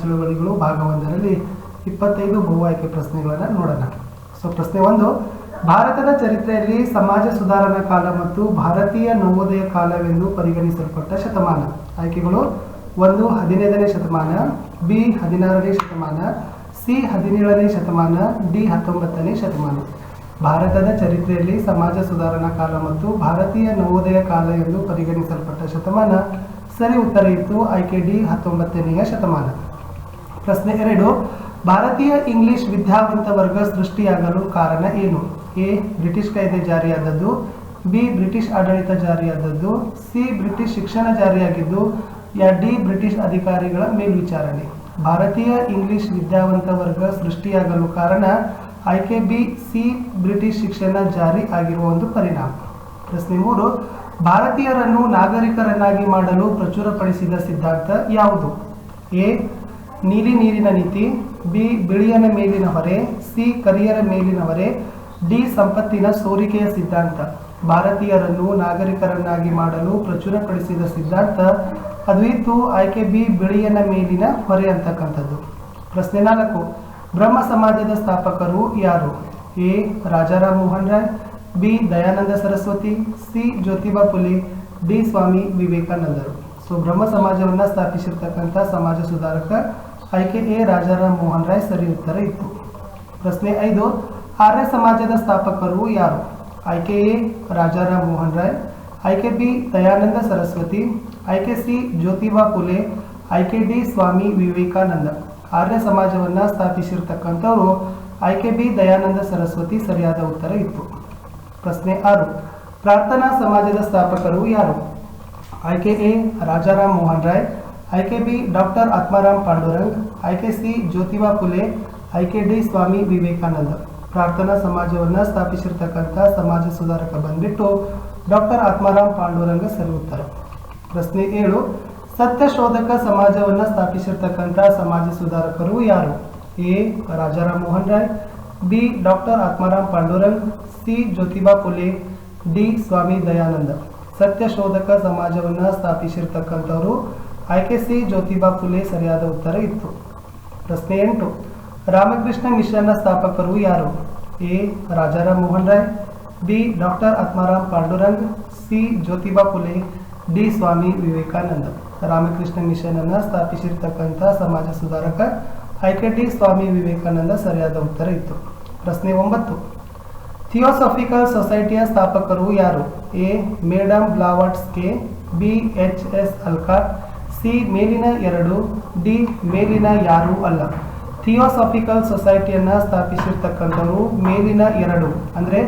ಚಳುವಳಿಗಳು ಭಾಗ 1ರಲ್ಲಿ 25 ಬಹು ಆಯ್ಕೆ ಪ್ರಶ್ನೆಗಳನ್ನು ನೋಡೋಣ. ಸೊ ಪ್ರಶ್ನೆ 1, ಭಾರತದ ಚರಿತ್ರೆಯಲ್ಲಿ ಸಮಾಜ ಸುಧಾರಣಾ ಕಾಲ ಮತ್ತು ಭಾರತೀಯ ನವೋದಯ ಕಾಲವೆಂದು ಪರಿಗಣಿಸಲ್ಪಟ್ಟ ಶತಮಾನ. ಆಯ್ಕೆಗಳು: 1 15ನೇ ಶತಮಾನ, ಬಿ 16ನೇ ಶತಮಾನ, ಸಿ 17ನೇ ಶತಮಾನ, ಡಿ 19ನೇ ಶತಮಾನ. ಭಾರತದ ಚರಿತ್ರೆಯಲ್ಲಿ ಸಮಾಜ ಸುಧಾರಣಾ ಕಾಲ ಮತ್ತು ಭಾರತೀಯ ನವೋದಯ ಕಾಲ ಎಂದು ಪರಿಗಣಿಸಲ್ಪಟ್ಟ ಶತಮಾನ. ಸರಿ ಉತ್ತರ ಇತ್ತು ಆಯ್ಕೆ ಡಿ 19ನೇ ಶತಮಾನ. ಪ್ರಶ್ನೆ 2, ಭಾರತೀಯ ಇಂಗ್ಲಿಷ್ ವಿದ್ಯಾವಂತ ವರ್ಗ ಸೃಷ್ಟಿಯಾಗಲು ಕಾರಣ ಏನು? ಎ ಬ್ರಿಟಿಷ್ ಕಾಯ್ದೆ ಜಾರಿಯಾದದ್ದು, ಬಿ ಬ್ರಿಟಿಷ್ ಆಡಳಿತ ಜಾರಿಯಾದದ್ದು, ಸಿ ಬ್ರಿಟಿಷ್ ಶಿಕ್ಷಣ ಜಾರಿಯಾಗಿದ್ದು, ಯಾ ಡಿ ಬ್ರಿಟಿಷ್ ಅಧಿಕಾರಿಗಳ ಮೇಲ್ವಿಚಾರಣೆ. ಭಾರತೀಯ ಇಂಗ್ಲಿಷ್ ವಿದ್ಯಾವಂತ ವರ್ಗ ಸೃಷ್ಟಿಯಾಗಲು ಕಾರಣ ಆಯ್ಕೆ ಬಿ ಸಿ ಬ್ರಿಟಿಷ್ ಶಿಕ್ಷಣ ಜಾರಿ ಆಗಿರುವ ಒಂದು ಪರಿಣಾಮ. ಪ್ರಶ್ನೆ 3, ಭಾರತೀಯರನ್ನು ನಾಗರಿಕರನ್ನಾಗಿ ಮಾಡಲು ಪ್ರಚುರಪಡಿಸಿದ ಸಿದ್ಧಾಂತ ಯಾವುದು? ಎ ನೀಲಿ ನೀರಿನ ನೀತಿ, ಬಿ ಬಿಳಿಯನ ಮೇಲಿನ ಹೊರೆ, ಸಿ ಕರಿಯರ ಮೇಲಿನ ಹೊರೆ, ಡಿ ಸಂಪತ್ತಿನ ಸೋರಿಕೆಯ ಸಿದ್ಧಾಂತ. ಭಾರತೀಯರನ್ನು ನಾಗರಿಕರನ್ನಾಗಿ ಮಾಡಲು ಪ್ರಚುರಪಡಿಸಿದ ಸಿದ್ಧಾಂತ ಅದು ಇತ್ತು ಆಯ್ಕೆ ಬಿ ಬಿಳಿಯನ ಮೇಲಿನ ಹೊರೆ ಅಂತಕ್ಕಂಥದ್ದು. ಪ್ರಶ್ನೆ 4, ಬ್ರಹ್ಮ ಸಮಾಜದ ಸ್ಥಾಪಕರು ಯಾರು? A Rajaram Mohan Roy, B Dayananda Saraswati, C Jyotiba Phule, D Swami ವಿವೇಕಾನಂದರು. ಸೊ ಬ್ರಹ್ಮ ಸಮಾಜವನ್ನು ಸ್ಥಾಪಿಸಿರ್ತಕ್ಕಂಥ ಸಮಾಜ ಸುಧಾರಕ ಆಯ್ಕೆ ಎ ರಾಜಾರಾಮ್ ಮೋಹನ್ ರಾಯ್ ಸರಿ ಉತ್ತರ ಇತ್ತು. ಪ್ರಶ್ನೆ 5, ಆರ್ಯ ಸಮಾಜದ ಸ್ಥಾಪಕರು ಯಾರು? ಆಯ್ಕೆ ಎ ರಾಜಾರಾಮ್ ಮೋಹನ್ ರಾಯ್, ಆಯ್ಕೆ ಬಿ ದಯಾನಂದ ಸರಸ್ವತಿ, ಆಯ್ಕೆ ಸಿ ಜ್ಯೋತಿಬಾ ಫುಲೆ, ಆಯ್ಕೆ ಡಿ ಸ್ವಾಮಿ ವಿವೇಕಾನಂದ. ಆರ್ಯ ಸಮಾಜವನ್ನು ಸ್ಥಾಪಿಸಿರ್ತಕ್ಕಂಥವರು ಆಯ್ಕೆ ಬಿ ದಯಾನಂದ ಸರಸ್ವತಿ ಸರಿಯಾದ ಉತ್ತರ ಇತ್ತು. ಪ್ರಶ್ನೆ 6, ಪ್ರಾರ್ಥನಾ ಸಮಾಜದ ಸ್ಥಾಪಕರು ಯಾರು? ಆಯ್ಕೆ ಎ ರಾಜಾರಾಮ್ ಮೋಹನ್ ರಾಯ್, ಆಯ್ಕೆ ಬಿ ಡಾಕ್ಟರ್ ಆತ್ಮಾರಾಮ್ ಪಾಂಡುರಂಗ್, ಆಯ್ಕೆ ಸಿ ಜ್ಯೋತಿಬಾ ಫುಲೆ, ಆಯ್ಕೆ ಡಿ ಸ್ವಾಮಿ ವಿವೇಕಾನಂದ. ಪ್ರಾರ್ಥನಾ ಸಮಾಜವನ್ನು ಸ್ಥಾಪಿಸಿರ್ತಕ್ಕಂಥ ಸಮಾಜ ಸುಧಾರಕ ಬಂದ್ಬಿಟ್ಟು ಡಾಕ್ಟರ್ ಆತ್ಮಾರಾಮ್ ಪಾಂಡುರಂಗ ಸರಿ ಉತ್ತರ. ಪ್ರಶ್ನೆ 7, ಸತ್ಯಶೋಧಕ ಸಮಾಜವನ್ನು ಸ್ಥಾಪಿಸಿರ್ತಕ್ಕಂಥ ಸಮಾಜ ಸುಧಾರಕರು ಯಾರು? A Rajaram Mohan Roy, B doctor Atmaram Pandurang, C Jyotiba Phule, D Swami Dayananda. Satyashodhak ಸಮಾಜವನ್ನು ಸ್ಥಾಪಿಸಿರ್ತಕ್ಕಂಥವರು ಆಯ್ಕೆ ಸಿ ಜ್ಯೋತಿಬಾ ಫುಲೆ ಸರಿಯಾದ ಉತ್ತರ ಇತ್ತು. ಪ್ರಶ್ನೆ 8, ರಾಮಕೃಷ್ಣ ಮಿಷನ್ನ ಸ್ಥಾಪಕರು ಯಾರು? A Rajaram Mohan Roy, B doctor Atmaram Pandurang, C Jyotiba Phule, D Swami Vivekananda. Ramakrishna mission ಅನ್ನು ಸ್ಥಾಪಿಸಿರ್ತಕ್ಕಂಥ ಸಮಾಜ ಸುಧಾರಕ ಆಯ್ಕೆ ಡಿ ಸ್ವಾಮಿ ವಿವೇಕಾನಂದ ಸರಿಯಾದ ಉತ್ತರ ಇತ್ತು. ಪ್ರಶ್ನೆ 9, ಥಿಯೋಸಾಫಿಕಲ್ ಸೊಸೈಟಿಯ ಸ್ಥಾಪಕರು ಯಾರು? A madam Blavatsky, B H S Olcott, C ಮೇಲಿನ 2, ಡಿ ಮೇಲಿನ ಯಾರೂ ಅಲ್ಲ. ಥಿಯೋಸಾಫಿಕಲ್ ಸೊಸೈಟಿಯನ್ನು ಸ್ಥಾಪಿಸಿರ್ತಕ್ಕಂಥವರು ಮೇಲಿನ 2 ಅಂದರೆ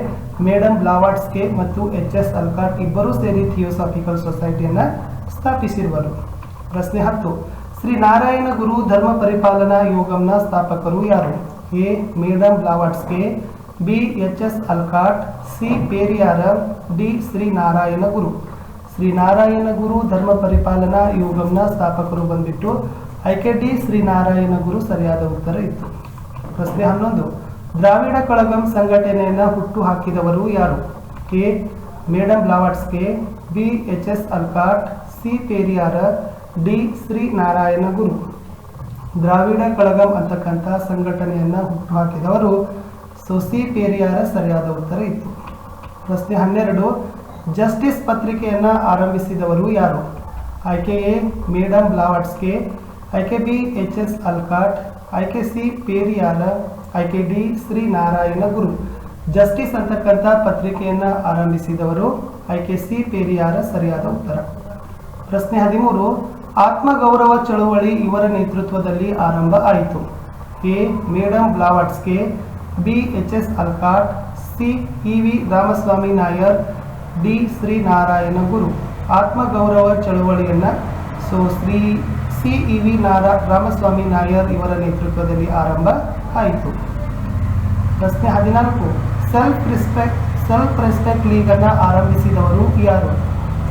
ಮೇಡಮ್ ಬ್ಲಾವಾಟ್ಸ್ಕೆ ಮತ್ತು ಎಚ್ ಎಸ್ ಅಲ್ಕಾಟ್ ಇಬ್ಬರೂ ಸೇರಿ ಥಿಯೋಸಾಫಿಕಲ್ ಸೊಸೈಟಿಯನ್ನು ಸ್ಥಾಪಿಸಿರುವರು. ಪ್ರಶ್ನೆ 10, ಶ್ರೀ ನಾರಾಯಣ ಗುರು ಧರ್ಮ ಪರಿಪಾಲನಾ ಯೋಗಂನ ಸ್ಥಾಪಕರು ಯಾರು? A madam Blavatsky, B H S Olcott, C Periyar, D Shri Narayana Guru. Shri Narayana Guru Dharma Paripalana ಯೋಗಂನ ಸ್ಥಾಪಕರು ಬಂದ್ಬಿಟ್ಟು ಆಯ್ಕೆ ಡಿ ಶ್ರೀ ನಾರಾಯಣ ಗುರು ಸರಿಯಾದ ಉತ್ತರ ಇತ್ತು. ಪ್ರಶ್ನೆ 11, ದ್ರಾವಿಡ ಕಳಗಂ ಸಂಘಟನೆಯನ್ನು ಹುಟ್ಟು ಹಾಕಿದವರು ಯಾರು? A madam Blavatsky, B H S Olcott, C Periyar, D Shri Narayana Guru. Dravida Kazhagam ಅಂತಕ್ಕಂಥ ಸಂಘಟನೆಯನ್ನು ಹುಟ್ಟು ಹಾಕಿದವರು ಸಿ ಪೇರಿಯಾರ ಸರಿಯಾದ ಉತ್ತರ ಇತ್ತು. ಪ್ರಶ್ನೆ 12, ಜಸ್ಟಿಸ್ ಪತ್ರಿಕೆಯನ್ನು ಆರಂಭಿಸಿದವರು ಯಾರು? ಆಯ್ಕೆ ಎ ಮೇಡಮ್ ಬ್ಲಾವಾಟ್ಸ್ಕೆ, ಆಯ್ಕೆ ಬಿ ಎಚ್ ಎಸ್ ಅಲ್ಕಾಟ್, ಆಯ್ಕೆ ಸಿ ಪೇರಿಯಾರ, ಆಯ್ಕೆ ಡಿ ಶ್ರೀ ನಾರಾಯಣ ಗುರು. ಜಸ್ಟಿಸ್ ಅಂತಕ್ಕಂಥ ಪತ್ರಿಕೆಯನ್ನು ಆರಂಭಿಸಿದವರು ಆಯ್ಕೆ ಸಿ ಪೇರಿಯಾರ ಸರಿಯಾದ ಉತ್ತರ. ಪ್ರಶ್ನೆ 13, ಆತ್ಮಗೌರವ ಚಳುವಳಿ ಇವರ ನೇತೃತ್ವದಲ್ಲಿ ಆರಂಭ ಆಯಿತು. A madam Blavatsky, B H S Olcott, C E V Ramaswamy Nayar, D Shri Narayana Guru. ಆತ್ಮಗೌರವ ಚಳುವಳಿಯನ್ನು C E V Ramaswamy Nayar ಇವರ ನೇತೃತ್ವದಲ್ಲಿ ಆರಂಭ ಆಯಿತು. ಪ್ರಶ್ನೆ 14, ಸೆಲ್ಫ್ ರೆಸ್ಪೆಕ್ಟ್ ಲೀಗನ್ನು ಆರಂಭಿಸಿದವರು ಯಾರು?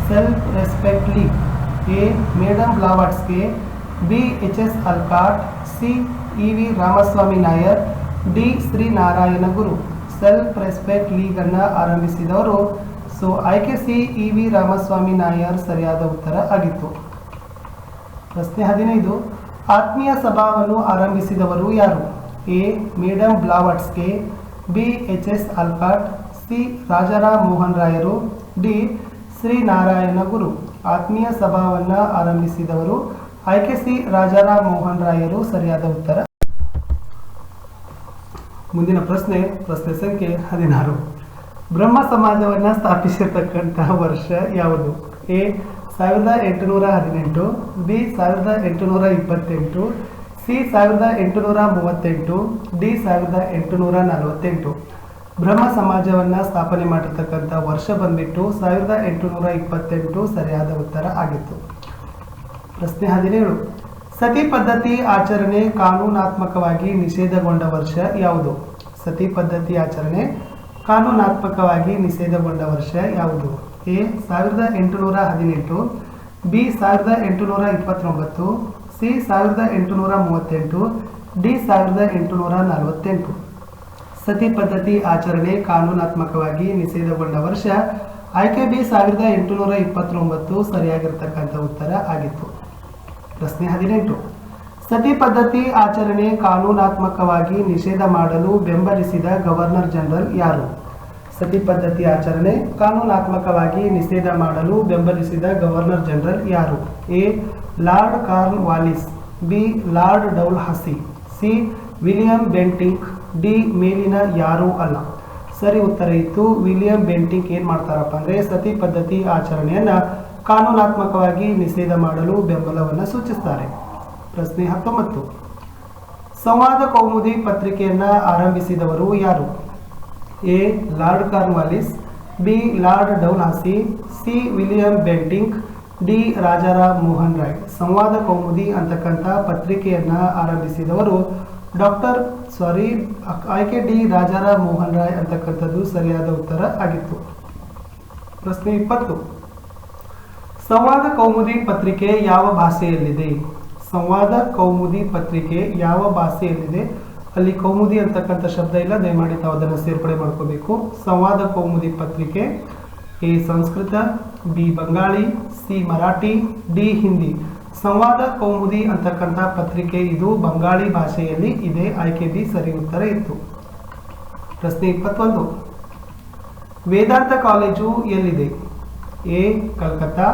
Self respect league. A madam Blavatsky, B H S Olcott, C E V Ramaswamy Nayar, D Shri Narayana Guru. Self respect ಲೀಗನ್ನು ಆರಂಭಿಸಿದವರು ಆಯ್ಕೆ C E V Ramaswamy Nayar ಸರಿಯಾದ ಉತ್ತರ ಆಗಿತ್ತು. ಪ್ರಶ್ನೆ 15, ಆತ್ಮೀಯ ಸಭಾವನ್ನು ಆರಂಭಿಸಿದವರು ಯಾರು? A. Madam Blavatsky, B. H S. Olcott, C. Rajaram Mohan ರಾಯರು, ಡಿ. ಶ್ರೀನಾರಾಯಣ ಗುರು. ಆತ್ಮೀಯ ಸಭಾವನ್ನು ಆರಂಭಿಸಿದವರು ಆಯ್ಕೆ ಸಿ. ರಾಜಾರಾಮ್ ಮೋಹನ್ ರಾಯರು ಸರಿಯಾದ ಉತ್ತರ. ಮುಂದಿನ ಪ್ರಶ್ನೆ ಸಂಖ್ಯೆ 16. ಬ್ರಹ್ಮ ಸಮಾಜವನ್ನು ಸ್ಥಾಪಿಸಿರ್ತಕ್ಕಂತಹ ವರ್ಷ ಯಾವುದು? ಎ. 1818, ಬಿ. 1828, ಸಿ. 1838, ಡಿ. 1848. ಬ್ರಹ್ಮ ಸಮಾಜವನ್ನು ಸ್ಥಾಪನೆ ಮಾಡಿರ್ತಕ್ಕಂಥ ವರ್ಷ ಬಂದ್ಬಿಟ್ಟು 1828 ಸರಿಯಾದ ಉತ್ತರ ಆಗಿತ್ತು. ಪ್ರಶ್ನೆ 17. ಸತಿ ಪದ್ಧತಿ ಆಚರಣೆ ಕಾನೂನಾತ್ಮಕವಾಗಿ ನಿಷೇಧಗೊಂಡ ವರ್ಷ ಯಾವುದು? ಸತಿ ಪದ್ಧತಿ ಆಚರಣೆ ಕಾನೂನಾತ್ಮಕವಾಗಿ ನಿಷೇಧಗೊಂಡ ವರ್ಷ ಯಾವುದು? ಎ. 1818, ಬಿ. 1829, ಸಿ. 1838, ಡಿ. 1848. ಸತಿ ಪದ್ಧತಿ ಆಚರಣೆ ಕಾನೂನಾತ್ಮಕವಾಗಿ ನಿಷೇಧಗೊಂಡ ವರ್ಷ ಆಯ್ಕೆ ಬಿ. 1829 ಸರಿಯಾಗಿರ್ತಕ್ಕಂಥ ಉತ್ತರ ಆಗಿತ್ತು. ಪ್ರಶ್ನೆ 18. ಸತಿ ಪದ್ಧತಿ ಆಚರಣೆ ಕಾನೂನಾತ್ಮಕವಾಗಿ ನಿಷೇಧ ಮಾಡಲು ಬೆಂಬಲಿಸಿದ ಗವರ್ನರ್ ಜನರಲ್ ಯಾರು? ಸತಿ ಪದ್ಧತಿ ಆಚರಣೆ ಕಾನೂನಾತ್ಮಕವಾಗಿ ನಿಷೇಧ ಮಾಡಲು ಬೆಂಬಲಿಸಿದ ಗವರ್ನರ್ ಜನರಲ್ ಯಾರು? A. Lord Cornwallis, B. Lord Dalhousie, C. William Bentinck, D. ಮೇಲಿನ ಯಾರೂ ಅಲ್ಲ. ಸರಿ ಉತ್ತರ ಇತ್ತು. ವಿಲಿಯಂ ಬೆಂಟಿಂಕ್ ಏನು ಮಾಡ್ತಾರಪ್ಪ ಅಂದರೆ ಸತಿ ಪದ್ಧತಿ ಆಚರಣೆಯನ್ನು ಕಾನೂನಾತ್ಮಕವಾಗಿ ನಿಷೇಧ ಮಾಡಲು ಬೆಂಬಲವನ್ನು ಸೂಚಿಸ್ತಾರೆ. ಪ್ರಶ್ನೆ 19. ಸಂವಾದ ಕೌಮುದಿ ಪತ್ರಿಕೆಯನ್ನು ಆರಂಭಿಸಿದವರು ಯಾರು? A. Lord Cornwallis, B. Lord Dalhousie, C. William Bentinck, D. Rajaram Mohan Roy. Samvad Kaumudi ಅಂತಕ್ಕಂಥ ಪತ್ರಿಕೆಯನ್ನು ಆರಂಭಿಸಿದವರು ಆಯ್ಕೆ ಡಿ. ರಾಜಾರಾಮ್ ಮೋಹನ್ ರಾಯ್ ಅಂತಕ್ಕಂಥದ್ದು ಸರಿಯಾದ ಉತ್ತರ ಆಗಿತ್ತು. ಪ್ರಶ್ನೆ 20. ಸಂವಾದ ಕೌಮುದಿ ಪತ್ರಿಕೆ ಯಾವ ಭಾಷೆಯಲ್ಲಿದೆ? ಸಂವಾದ ಕೌಮುದಿ ಪತ್ರಿಕೆ ಯಾವ ಭಾಷೆಯಲ್ಲಿದೆ? ಅಲ್ಲಿ ಕೌಮುದಿ ಅಂತಕ್ಕಂಥ ಶಬ್ದ ಇಲ್ಲ, ದಯಮಾಡಿ ತಾವು ಅದನ್ನು ಸೇರ್ಪಡೆ ಮಾಡ್ಕೋಬೇಕು. ಸಂವಾದ ಕೌಮುದಿ ಪತ್ರಿಕೆ A. Sanskrit, B. Bengali, C. Marathi, D. Hindi. ಸಂವಾದ ಕೌಮುದಿ ಅಂತಕ್ಕಂಥ ಪತ್ರಿಕೆ ಇದು ಬಂಗಾಳಿ ಭಾಷೆಯಲ್ಲಿ ಇದೆ. ಆಯ್ಕೆ ಬಿ ಸರಿ ಉತ್ತರ ಇತ್ತು. ಪ್ರಶ್ನೆ 21. ವೇದಾಂತ ಕಾಲೇಜು ಎಲ್ಲಿದೆ? A. Calcutta,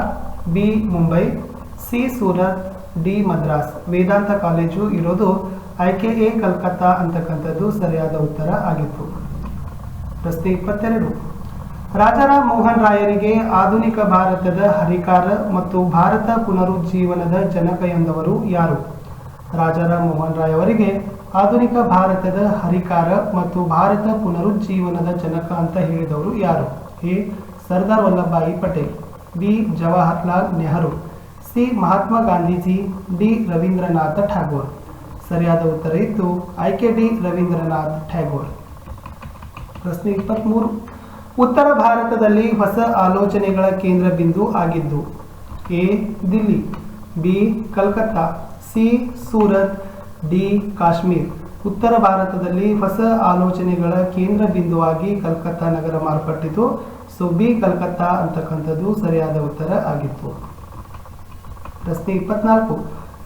B. Mumbai, C. Surat, D. Madras. Vedanta college ಇರೋದು ಆಯ್ಕೆ ಎ. ಕಲ್ಕತ್ತಾ ಅಂತಕ್ಕಂಥದ್ದು ಸರಿಯಾದ ಉತ್ತರ ಆಗಿತ್ತು. ಪ್ರಶ್ನೆ 22. ರಾಜಾರಾಮ್ ಮೋಹನ್ ರಾಯರಿಗೆ ಆಧುನಿಕ ಭಾರತದ ಹರಿಕಾರ ಮತ್ತು ಭಾರತ ಪುನರುಜ್ಜೀವನದ ಜನಕ ಎಂದವರು ಯಾರು? ರಾಜಾರಾಮ್ ಮೋಹನ್ ರಾಯ್ ಅವರಿಗೆ ಆಧುನಿಕ ಭಾರತದ ಹರಿಕಾರ ಮತ್ತು ಭಾರತ ಪುನರುಜ್ಜೀವನದ ಜನಕ ಅಂತ ಹೇಳಿದವರು ಯಾರು? A. Sardar Vallabhbhai Patel, B. Jawaharlal Nehru, C. Mahatma Gandhiji, D. Rabindranath Tagore. ಸರಿಯಾದ ಉತ್ತರ ಇತ್ತು ಆಯ್ಕೆ ಡಿ. ರವೀಂದ್ರನಾಥ್ ಠಾಗೋರ್. ಪ್ರಶ್ನೆ 23. ಉತ್ತರ ಭಾರತದಲ್ಲಿ ಹೊಸ ಆಲೋಚನೆಗಳ ಕೇಂದ್ರ ಬಿಂದು ಆಗಿದ್ದು? A. Delhi, B. Calcutta, C. Surat, D. Kashmir. ಉತ್ತರ ಭಾರತದಲ್ಲಿ ಹೊಸ ಆಲೋಚನೆಗಳ ಕೇಂದ್ರ ಬಿಂದುವಾಗಿ ಕಲ್ಕತ್ತಾ ನಗರ ಮಾರ್ಪಟ್ಟಿತು. So B. ಕಲ್ಕತ್ತಾ ಅಂತಕ್ಕಂಥದ್ದು ಸರಿಯಾದ ಉತ್ತರ ಆಗಿತ್ತು. ಪ್ರಶ್ನೆ 24.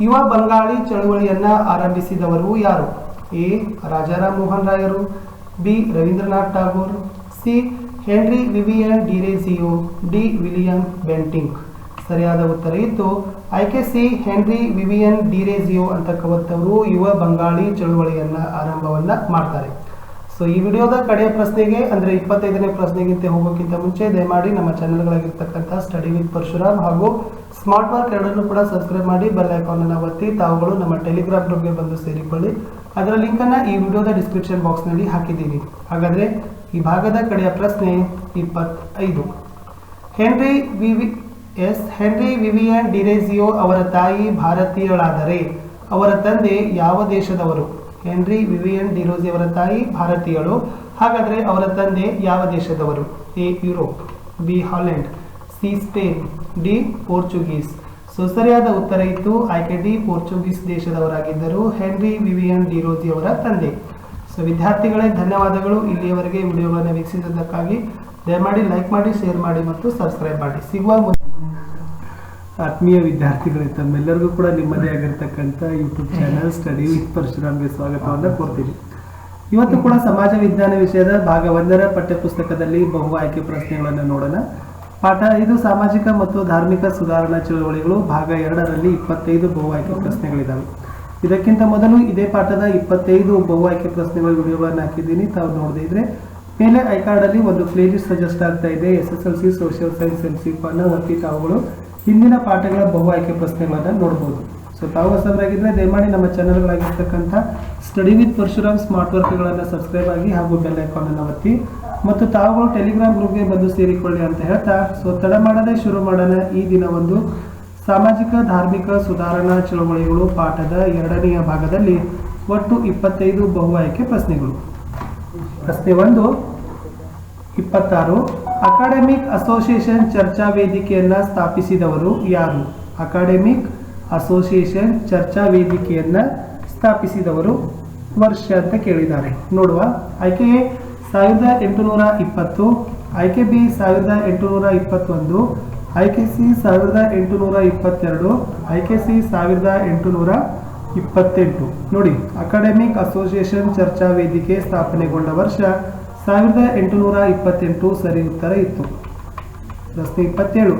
ಯುವ ಬಂಗಾಳಿ ಚಳುವಳಿಯನ್ನು ಆರಂಭಿಸಿದವರು ಯಾರು? ಎ. ರಾಜಾರಾಮ್ ಮೋಹನ್ ರಾಯರು, B. Rabindranath Tagore, C. Henry Vivian Derozio, D. William Bentinck. ಸರಿಯಾದ ಉತ್ತರ ಇತ್ತು ಆಯ್ಕೆ ಸಿ. ಹೆನ್ರಿ ವಿವಿಯನ್ ಡಿರೇಜಿಯೋ ಅಂತಕ್ಕಂಥವರು ಯುವ ಬಂಗಾಳಿ ಚಳುವಳಿಯನ್ನು ಆರಂಭವನ್ನು ಮಾಡ್ತಾರೆ. ಸೊ ಈ ವಿಡಿಯೋದ ಕಡೆಯ ಪ್ರಶ್ನೆಗೆ ಅಂದರೆ 25ನೇ ಪ್ರಶ್ನೆಗಿಂತ ಹೋಗೋಕ್ಕಿಂತ ಮುಂಚೆ ದಯಮಾಡಿ ನಮ್ಮ ಚಾನೆಲ್ಗಳಾಗಿರ್ತಕ್ಕಂಥ ಸ್ಟಡಿ ವಿತ್ ಪರಶುರಾಮ್ ಹಾಗೂ ಸ್ಮಾರ್ಟ್ ವರ್ಕ್ ಎರಡನ್ನೂ ಕೂಡ ಸಬ್ಸ್ಕ್ರೈಬ್ ಮಾಡಿ ಬೆಲ್ ಐಕಾನನ್ನು ಒತ್ತಿ ತಾವುಗಳು ನಮ್ಮ ಟೆಲಿಗ್ರಾಮ್ ಗ್ರೂಪ್ಗೆ ಬಂದು ಸೇರಿಕೊಳ್ಳಿ. ಅದರ ಲಿಂಕನ್ನು ಈ ವಿಡಿಯೋದ ಡಿಸ್ಕ್ರಿಪ್ಷನ್ ಬಾಕ್ಸ್ನಲ್ಲಿ ಹಾಕಿದ್ದೀನಿ. ಹಾಗಾದರೆ ಈ ಭಾಗದ ಕಡೆಯ ಪ್ರಶ್ನೆ 25. ಹೆನ್ರಿ ವಿವಿಯನ್ ಡಿರೇಜಿಯೋ ಅವರ ತಾಯಿ ಭಾರತೀಯಳಾದರೆ ಅವರ ತಂದೆ ಯಾವ ದೇಶದವರು? ಹೆನ್ರಿ ವಿವಿಯನ್ ಡಿರೋಜಿ ಅವರ ತಾಯಿ ಭಾರತೀಯಳು, ಹಾಗಾದರೆ ಅವರ ತಂದೆ ಯಾವ ದೇಶದವರು? A. Europe, B. Holland, C. Spain, D. Portuguese. So ಸರಿಯಾದ ಉತ್ತರ ಇತ್ತು ಆಯ್ಕೆ ಡಿ. ಪೋರ್ಚುಗೀಸ್ ದೇಶದವರಾಗಿದ್ದರು ಹೆನ್ರಿ ವಿವಿಯನ್ ಡಿರೋಜಿ ಅವರ ತಂದೆ. ಸೊ ವಿದ್ಯಾರ್ಥಿಗಳೇ ಧನ್ಯವಾದಗಳು. ಇಲ್ಲಿಯವರೆಗೆ ವಿಡಿಯೋಗಳನ್ನು ವೀಕ್ಷಿಸಿದ್ದಕ್ಕಾಗಿ ದಯಮಾಡಿ ಲೈಕ್ ಮಾಡಿ, ಶೇರ್ ಮಾಡಿ ಮತ್ತು ಸಬ್ಸ್ಕ್ರೈಬ್ ಮಾಡಿ. ಸಿಗುವ ಆತ್ಮೀಯ ವಿದ್ಯಾರ್ಥಿಗಳೇ, ತಮ್ಮೆಲ್ಲರಿಗೂ ಕೂಡ ನಿಮ್ಮದೇ ಆಗಿರ್ತಕ್ಕಂಥ ಯೂಟ್ಯೂಬ್ ಚಾನಲ್ ಸ್ಟಡಿ ವಿತ್ ಪರಶುರಾಮ್ಗೆ ಸ್ವಾಗತವನ್ನು ಕೋರ್ತೀನಿ. ಇವತ್ತು ಕೂಡ ಸಮಾಜ ವಿಜ್ಞಾನ ವಿಷಯದ ಭಾಗ 1ರ ಪಠ್ಯಪುಸ್ತಕದಲ್ಲಿ ಬಹು ಆಯ್ಕೆ ಪ್ರಶ್ನೆಗಳನ್ನು ನೋಡೋಣ. ಪಾಠ 5 ಸಾಮಾಜಿಕ ಮತ್ತು ಧಾರ್ಮಿಕ ಸುಧಾರಣಾ ಚಳವಳಿಗಳು, ಭಾಗ 2ರಲ್ಲಿ 25 ಬಹು ಆಯ್ಕೆ ಪ್ರಶ್ನೆಗಳಿದ್ದಾವೆ. ಇದಕ್ಕಿಂತ ಮೊದಲು ಇದೇ ಪಾಠದ 25 ಬಹು ಆಯ್ಕೆ ಪ್ರಶ್ನೆಗಳ ವಿಡಿಯೋಗಳನ್ನು ಹಾಕಿದ್ದೀನಿ. ತಾವು ನೋಡದೇ ಇದ್ರೆ ಮೇಲೆ ಐಕಾರ್ಡಲ್ಲಿ ಒಂದು ಪ್ಲೇಲಿಸ್ಟ್ ಸಜೆಸ್ಟ್ ಆಗ್ತಾ ಇದೆ. SSLC ಸೋಷಿಯಲ್ ಸೈನ್ಸ್ MCQ ಒತ್ತಿ ತಾವುಗಳು ಹಿಂದಿನ ಪಾಠಗಳ ಬಹು ಆಯ್ಕೆ ಪ್ರಶ್ನೆಗಳನ್ನು ನೋಡ್ಬೋದು. ಸೊ ತಾವು ಹೊಸಬರಾಗಿದ್ದರೆ ದಯಮಾಡಿ ನಮ್ಮ ಚಾನಲ್ಗಳಾಗಿರ್ತಕ್ಕಂಥ ಸ್ಟಡಿ ವಿತ್ ಪರಶುರಾಮ್ ಸ್ಮಾರ್ಟ್ ವರ್ಕ್ಗಳನ್ನು ಸಬ್ಸ್ಕ್ರೈಬ್ ಆಗಿ ಹಾಗೂ ಬೆಲ್ ಐಕಾನನ್ನು ಒತ್ತಿ ಮತ್ತು ತಾವುಗಳು ಟೆಲಿಗ್ರಾಮ್ ಗ್ರೂಪ್ಗೆ ಬಂದು ಸೇರಿಕೊಳ್ಳಿ ಅಂತ ಹೇಳ್ತಾ, ಸೊ ತಡ ಮಾಡದೆ ಶುರು ಮಾಡೋಣ. ಈ ದಿನ ಒಂದು ಸಾಮಾಜಿಕ ಧಾರ್ಮಿಕ ಸುಧಾರಣಾ ಚಳವಳಿಗಳು ಪಾಠದ 2ನೆಯ ಭಾಗದಲ್ಲಿ ಒಟ್ಟು 25 ಬಹು ಆಯ್ಕೆ ಪ್ರಶ್ನೆಗಳು. ಪ್ರಶ್ನೆ 1 26. ಅಕಾಡೆಮಿಕ್ ಅಸೋಸಿಯೇಷನ್ ಚರ್ಚಾ ವೇದಿಕೆಯನ್ನ ಸ್ಥಾಪಿಸಿದವರು ಯಾರು? ಅಕಾಡೆಮಿಕ್ ಅಸೋಸಿಯೇಷನ್ ಚರ್ಚಾ ವೇದಿಕೆಯನ್ನ ಸ್ಥಾಪಿಸಿದವರು ವರ್ಷ ಅಂತ ಕೇಳಿದ್ದಾರೆ. ನೋಡುವ. ಆಯ್ಕೆ ಎ 1820, ಆಯ್ಕೆ ಬಿ 1821, ಆಯ್ಕೆ ಸಿ 1822, ಆಯ್ಕೆ ಸಿ 1828. ನೋಡಿ, ಅಕಾಡೆಮಿಕ್ ಅಸೋಸಿಯೇಷನ್ ಚರ್ಚಾ ವೇದಿಕೆ ಸ್ಥಾಪನೆಗೊಂಡ ವರ್ಷ 1828 ಸರಿ ಉತ್ತರ ಇತ್ತು. ಪ್ರಶ್ನೆ 27.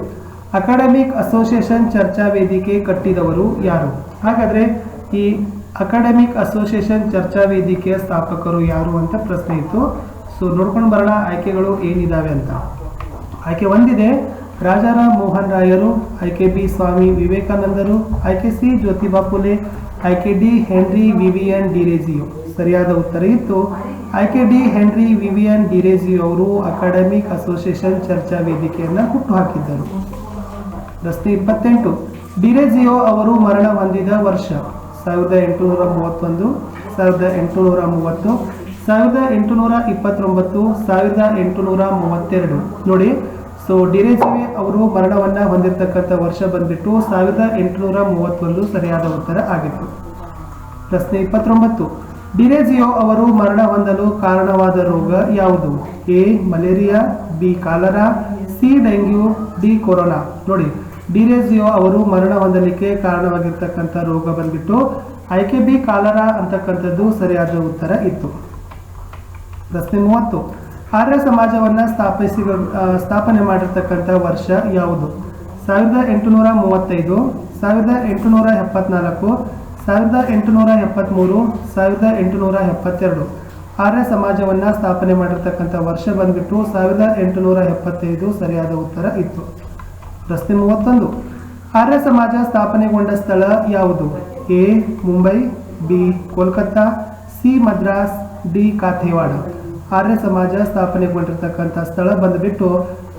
ಅಕಾಡೆಮಿಕ್ ಅಸೋಸಿಯೇಷನ್ ಚರ್ಚಾ ವೇದಿಕೆ ಕಟ್ಟಿದವರು ಯಾರು? ಹಾಗಾದ್ರೆ ಈ ಅಕಾಡೆಮಿಕ್ ಅಸೋಸಿಯೇಷನ್ ಚರ್ಚಾ ವೇದಿಕೆಯ ಸ್ಥಾಪಕರು ಯಾರು ಅಂತ ಪ್ರಶ್ನೆ ಇತ್ತು. ಸೊ ನೋಡ್ಕೊಂಡು ಬರೋಣ ಆಯ್ಕೆಗಳು ಏನಿದಾವೆ ಅಂತ. ಆಯ್ಕೆ 1 ಇದೆ ರಾಜಾರಾಮ್ ಮೋಹನ್ ರಾಯರು, ಆಯ್ಕೆ ಬಿ ಸ್ವಾಮಿ ವಿವೇಕಾನಂದರು, ಆಯ್ಕೆ ಸಿ ಜ್ಯೋತಿಬಾ ಫುಲೆ, ಆಯ್ಕೆ ಡಿ ಹೆನ್ರಿ ವಿವಿಯನ್ ಡಿರೇಜಿಯೋ. ಸರಿಯಾದ ಉತ್ತರ ಇತ್ತು ಆಯ್ಕೆ ಡಿ ಹೆನ್ರಿ ವಿವಿಯನ್ ಡಿರೇಜಿಯೋ ಅವರು ಅಕಾಡೆಮಿಕ್ ಅಸೋಸಿಯೇಷನ್ ಚರ್ಚಾ ವೇದಿಕೆಯನ್ನು ಹುಟ್ಟುಹಾಕಿದ್ದರು. ಪ್ರಶ್ನೆ 28. ಡಿರೇಜಿಯೋ ಅವರು ಮರಣ ಹೊಂದಿದ ವರ್ಷ 1831, 1830, 1829, 1832. ನೋಡಿ, ಸೊ ಡಿರೇಜಿಯೋ ಅವರು ಮರಣವನ್ನ ಹೊಂದಿರತಕ್ಕಂಥ ವರ್ಷ ಬಂದ್ಬಿಟ್ಟು 1831 ಸರಿಯಾದ ಉತ್ತರ ಆಗಿತ್ತು. ಪ್ರಶ್ನೆ 29. ಡಿರೇಜಿಯೋ ಅವರು ಮರಣ ಹೊಂದಲು ಕಾರಣವಾದ ರೋಗ ಯಾವುದು? A malaria, B cholera, C dengue, D corona. ನೋಡಿ, ಡಿರೇಜಿಯೋ ಅವರು ಮರಣ ಹೊಂದಲಿಕ್ಕೆ ಕಾರಣವಾಗಿರ್ತಕ್ಕಂಥ ರೋಗ ಬಂದ್ಬಿಟ್ಟು ಆಯ್ಕೆ ಬಿ ಕಾಲರಾ ಅಂತಕ್ಕಂಥದ್ದು ಸರಿಯಾದ ಉತ್ತರ ಇತ್ತು. ಪ್ರಶ್ನೆ 30. ಆರ್ಯ ಸಮಾಜವನ್ನ ಸ್ಥಾಪನೆ ಮಾಡಿರ್ತಕ್ಕಂಥ ವರ್ಷ ಯಾವುದು? 1835, 1874, 1873, 1872. ಆರ್ಯ ಸಮಾಜವನ್ನ ಸ್ಥಾಪನೆ ಮಾಡಿರ್ತಕ್ಕಂಥ ವರ್ಷ ಬಂದ್ಬಿಟ್ಟು 1875 ಸರಿಯಾದ ಉತ್ತರ ಇತ್ತು. ಪ್ರಶ್ನೆ 31. ಆರ್ಯ ಸಮಾಜ ಸ್ಥಾಪನೆಗೊಂಡ ಸ್ಥಳ ಯಾವುದು? A Mumbai, B Kolkata, C Madras, D Kathiawad. Arya Samaj ಸ್ಥಾಪನೆಗೊಂಡಿರ್ತಕ್ಕಂಥ ಸ್ಥಳ ಬಂದ್ಬಿಟ್ಟು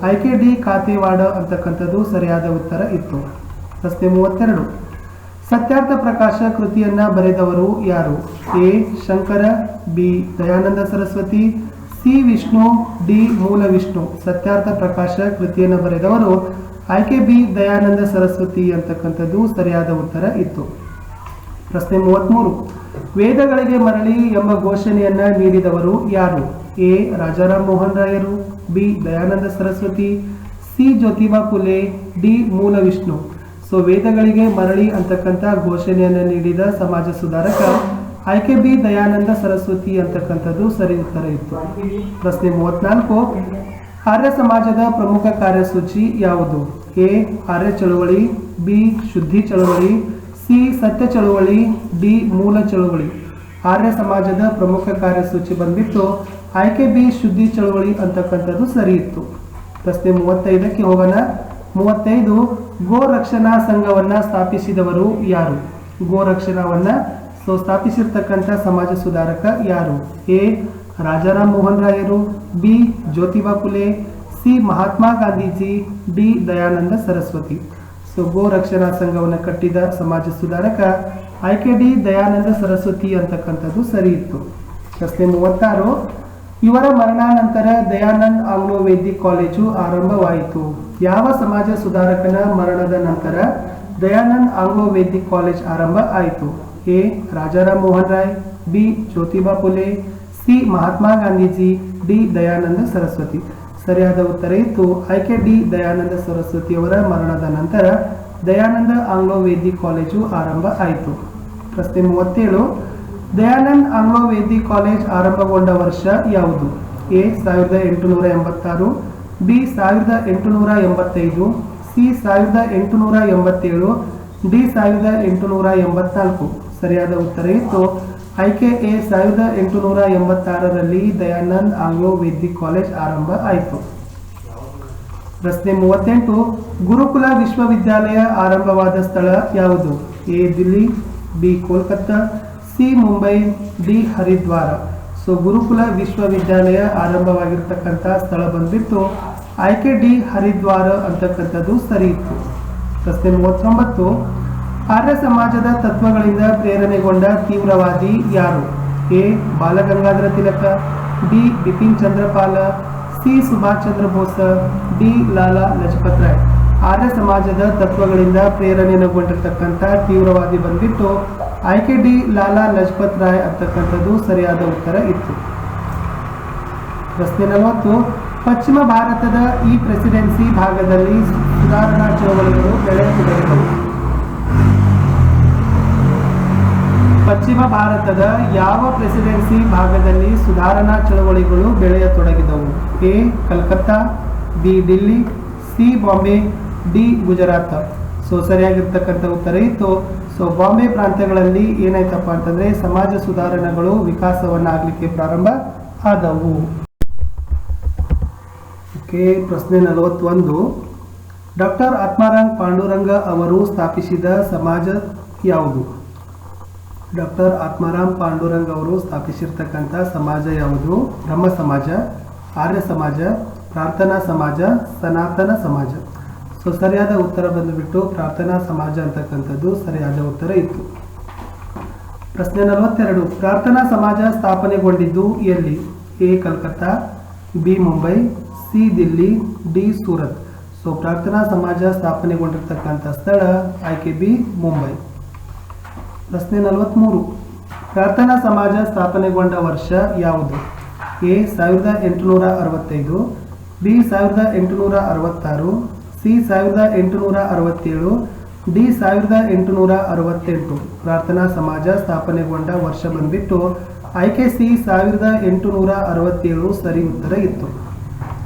ಆಯ್ಕೆ ಡಿ ಕಾಥೇವಾಡ ಅಂತಕ್ಕಂಥದ್ದು ಸರಿಯಾದ ಉತ್ತರ ಇತ್ತು. ಪ್ರಶ್ನೆ 32. ಸತ್ಯಾರ್ಥ ಪ್ರಕಾಶ ಕೃತಿಯನ್ನ ಬರೆದವರು ಯಾರು? A Shankara, B Dayananda Saraswati, C Vishnu, D ಮೂಲ ವಿಷ್ಣು. ಸತ್ಯಾರ್ಥ ಪ್ರಕಾಶ ಕೃತಿಯನ್ನು ಬರೆದವರು ಆಯ್ಕೆ ಬಿ ದಯಾನಂದ ಸರಸ್ವತಿ ಅಂತಕ್ಕಂಥದ್ದು ಸರಿಯಾದ ಉತ್ತರ ಇತ್ತು. ಪ್ರಶ್ನೆ 33. ವೇದಗಳಿಗೆ ಮರಳಿ ಎಂಬ ಘೋಷಣೆಯನ್ನ ನೀಡಿದವರು ಯಾರು? ಎ ರಾಜಾರಾಮ್ ಮೋಹನ್ ರಾಯರು, B Dayananda Saraswati, C Jyotiba Phule, D ಮೂಲ ವಿಷ್ಣು. ಸೊ ವೇದಗಳಿಗೆ ಮರಳಿ ಅಂತಕ್ಕಂಥ ಘೋಷಣೆಯನ್ನು ನೀಡಿದ ಸಮಾಜ ಸುಧಾರಕ ಆಯ್ಕೆ ಬಿ ದಯಾನಂದ ಸರಸ್ವತಿ ಅಂತಕ್ಕಂಥದ್ದು ಸರಿ ಉತ್ತರ ಇತ್ತು. ಪ್ರಶ್ನೆ 34. ಆರ್ಯ ಸಮಾಜದ ಪ್ರಮುಖ ಕಾರ್ಯಸೂಚಿ ಯಾವುದು? ಎ ಆರ್ಯ ಚಳವಳಿ, ಬಿ ಶುದ್ಧಿ ಚಳವಳಿ, ಸಿ ಸತ್ಯ ಚಳವಳಿ, ಡಿ ಮೂಲ ಚಳವಳಿ. ಆರ್ಯ ಸಮಾಜದ ಪ್ರಮುಖ ಕಾರ್ಯಸೂಚಿ ಬಂದ್ಬಿಟ್ಟು ಆಯ್ಕೆ ಬಿ ಶುದ್ಧಿ ಚಳವಳಿ ಅಂತಕ್ಕಂಥದ್ದು ಸರಿ ಇತ್ತು. ಪ್ರಶ್ನೆ 35ಕ್ಕೆ ಹೋಗೋಣ. 35. ಗೋ ರಕ್ಷಣಾ ಸಂಘವನ್ನ ಸ್ಥಾಪಿಸಿದವರು ಯಾರು? ಗೋ ರಕ್ಷಣಾವನ್ನ ಸ್ಥಾಪಿಸಿರ್ತಕ್ಕಂಥ ಸಮಾಜ ಸುಧಾರಕ ಯಾರು? ಎ ರಾಜಾರಾಮ್ ಮೋಹನ್ ರಾಯರು, B Jyotiba Phule, C Mahatma Gandhiji, D Dayananda Saraswati. So go ರಕ್ಷಣಾ ಸಂಘವನ್ನು ಕಟ್ಟಿದ ಸಮಾಜ ಸುಧಾರಕ ಆಯ್ಕೆ ಡಿ ದಯಾನಂದ ಸರಸ್ವತಿ ಅಂತಕ್ಕಂಥದ್ದು ಸರಿ ಇತ್ತು. ಪ್ರಶ್ನೆ 36. ಇವರ ಮರಣಾನಂತರ ದಯಾನಂದ್ ಆಂಗ್ಲೋ ವೇದಿಕ್ ಕಾಲೇಜು ಆರಂಭವಾಯಿತು. ಯಾವ ಸಮಾಜ ಸುಧಾರಕನ ಮರಣದ ನಂತರ ದಯಾನಂದ್ ಆಂಗ್ಲೋ ವೇದಿಕ್ ಕಾಲೇಜ್ ಆರಂಭ ಆಯಿತು? A Rajaram Mohan Roy, B Jyotiba Phule, C Mahatma Gandhiji, D Dayananda Saraswati. ಸರಿಯಾದ ಉತ್ತರ ಇತ್ತು ಆಯ್ಕೆ ಡಿ ದಯಾನಂದ ಸರಸ್ವತಿಯವರ ಮರಣದ ನಂತರ ದಯಾನಂದ ಆಂಗ್ಲೋ ವೇದಿಕ್ ಕಾಲೇಜು ಆರಂಭ ಆಯಿತು? ಪ್ರಶ್ನೆ 37, ದಯಾನಂದ್ ಆಂಗ್ಲೋ ವೇದಿಕ್ ಕಾಲೇಜ್ ಆರಂಭಗೊಂಡ ವರ್ಷ ಯಾವುದು? A 1886, B 1885, C 1887, D 1884. ಸರಿಯಾದ ಉತ್ತರ ಇತ್ತು ಆಯ್ಕೆ ಎ 1886ರಲ್ಲಿ ದಯಾನಂದ್ ಆಂಗ್ಲೋ ವೇದಿಕ್ ಕಾಲೇಜ್ ಆರಂಭ ಆಯಿತು. ಪ್ರಶ್ನೆ 38, ಗುರುಕುಲ ವಿಶ್ವವಿದ್ಯಾಲಯ ಆರಂಭವಾದ ಸ್ಥಳ ಯಾವುದು? A Delhi, B Kolkata, C Mumbai, D Haridwar. So Gurukul ವಿಶ್ವವಿದ್ಯಾಲಯ ಆರಂಭವಾಗಿರ್ತಕ್ಕಂಥ ಸ್ಥಳ ಬಂದ್ಬಿಟ್ಟು ಆಯ್ಕೆ ಡಿ ಹರಿದ್ವಾರ ಅಂತಕ್ಕಂಥದ್ದು ಸರಿ ಇತ್ತು. ಪ್ರಶ್ನೆ 39, ಆರ್ಯ ಸಮಾಜದ ತತ್ವಗಳಿಂದ ಪ್ರೇರಣೆಗೊಂಡ ತೀವ್ರವಾದಿ ಯಾರು? A Balagangadhara Tilak, B Bipin Chandrapal, C Subhash Chandra Bose, D Lala Lajpat Rai. ಆರ್ಯ ಸಮಾಜದ ತತ್ವಗಳಿಂದ ಪ್ರೇರಣೆಗೊಂಡಿರ್ತಕ್ಕಂಥ ತೀವ್ರವಾದಿ ಬಂದ್ಬಿಟ್ಟು ಆಯ್ಕೆ ಡಿ ಲಾಲಾ ಲಜಪತ್ ರಾಯ್ ಅಂತಕ್ಕಂಥದ್ದು ಸರಿಯಾದ ಉತ್ತರ ಇತ್ತು. ಪ್ರಶ್ನೆ 40, ಪಶ್ಚಿಮ ಭಾರತದ ಈ ಪ್ರೆಸಿಡೆನ್ಸಿ ಭಾಗದಲ್ಲಿ ಸುಧಾರಣಾ ಚಳವಳಿಗಳು ಬೆಳೆಯತೊಡಗಿದವು? ಪಶ್ಚಿಮ ಭಾರತದ ಯಾವ ಪ್ರೆಸಿಡೆನ್ಸಿ ಭಾಗದಲ್ಲಿ ಸುಧಾರಣಾ ಚಳವಳಿಗಳು ಬೆಳೆಯತೊಡಗಿದವು? A Calcutta, B Delhi, C Bombay, D Gujarat. So ಸರಿಯಾಗಿರ್ತಕ್ಕಂಥ ಉತ್ತರ ಇತ್ತು. ಸೊ ಬಾಂಬೆ ಪ್ರಾಂತ್ಯಗಳಲ್ಲಿ ಏನಾಯ್ತಪ್ಪ ಅಂತಂದ್ರೆ ಸಮಾಜ ಸುಧಾರಣೆಗಳು ವಿಕಾಸವನ್ನಾಗಲಿಕ್ಕೆ ಪ್ರಾರಂಭ ಆದವು. ಓಕೆ, ಪ್ರಶ್ನೆ 41, ಡಾಕ್ಟರ್ ಆತ್ಮಾರಾಮ್ ಪಾಂಡುರಂಗ ಅವರು ಸ್ಥಾಪಿಸಿದ ಸಮಾಜ ಯಾವುದು? ಡಾಕ್ಟರ್ ಆತ್ಮಾರಾಮ್ ಪಾಂಡುರಂಗ್ ಅವರು ಸ್ಥಾಪಿಸಿರ್ತಕ್ಕಂಥ ಸಮಾಜ ಯಾವುದು? ಬ್ರಹ್ಮ ಸಮಾಜ, ಆರ್ಯ ಸಮಾಜ, ಪ್ರಾರ್ಥನಾ ಸಮಾಜ, ಸನಾತನ ಸಮಾಜ. ಸೊ ಸರಿಯಾದ ಉತ್ತರ ಬಂದುಬಿಟ್ಟು ಪ್ರಾರ್ಥನಾ ಸಮಾಜ ಅಂತಕ್ಕಂಥದ್ದು ಸರಿಯಾದ ಉತ್ತರ ಇತ್ತು. ಪ್ರಶ್ನೆ 42, ಪ್ರಾರ್ಥನಾ ಸಮಾಜ ಸ್ಥಾಪನೆಗೊಂಡಿದ್ದು ಎಲ್ಲಿ? A Calcutta, B Mumbai, C Delhi, D Surat. So ಪ್ರಾರ್ಥನಾ ಸಮಾಜ ಸ್ಥಾಪನೆಗೊಂಡಿರ್ತಕ್ಕಂಥ ಸ್ಥಳ ಆಯ್ಕೆ ಬಿ ಮುಂಬೈ. ಪ್ರಶ್ನೆ 43, ಪ್ರಾರ್ಥನಾ ಸಮಾಜ ಸ್ಥಾಪನೆಗೊಂಡ ವರ್ಷ ಯಾವುದು? A 1865, B 1866, C 1867, D 1868. ಪ್ರಾರ್ಥನಾ ಸಮಾಜ ಸ್ಥಾಪನೆಗೊಂಡ ವರ್ಷ ಬಂದ್ಬಿಟ್ಟು ಆಯ್ಕೆ ಸಿ 1867 ಸರಿ ಉತ್ತರ ಇತ್ತು.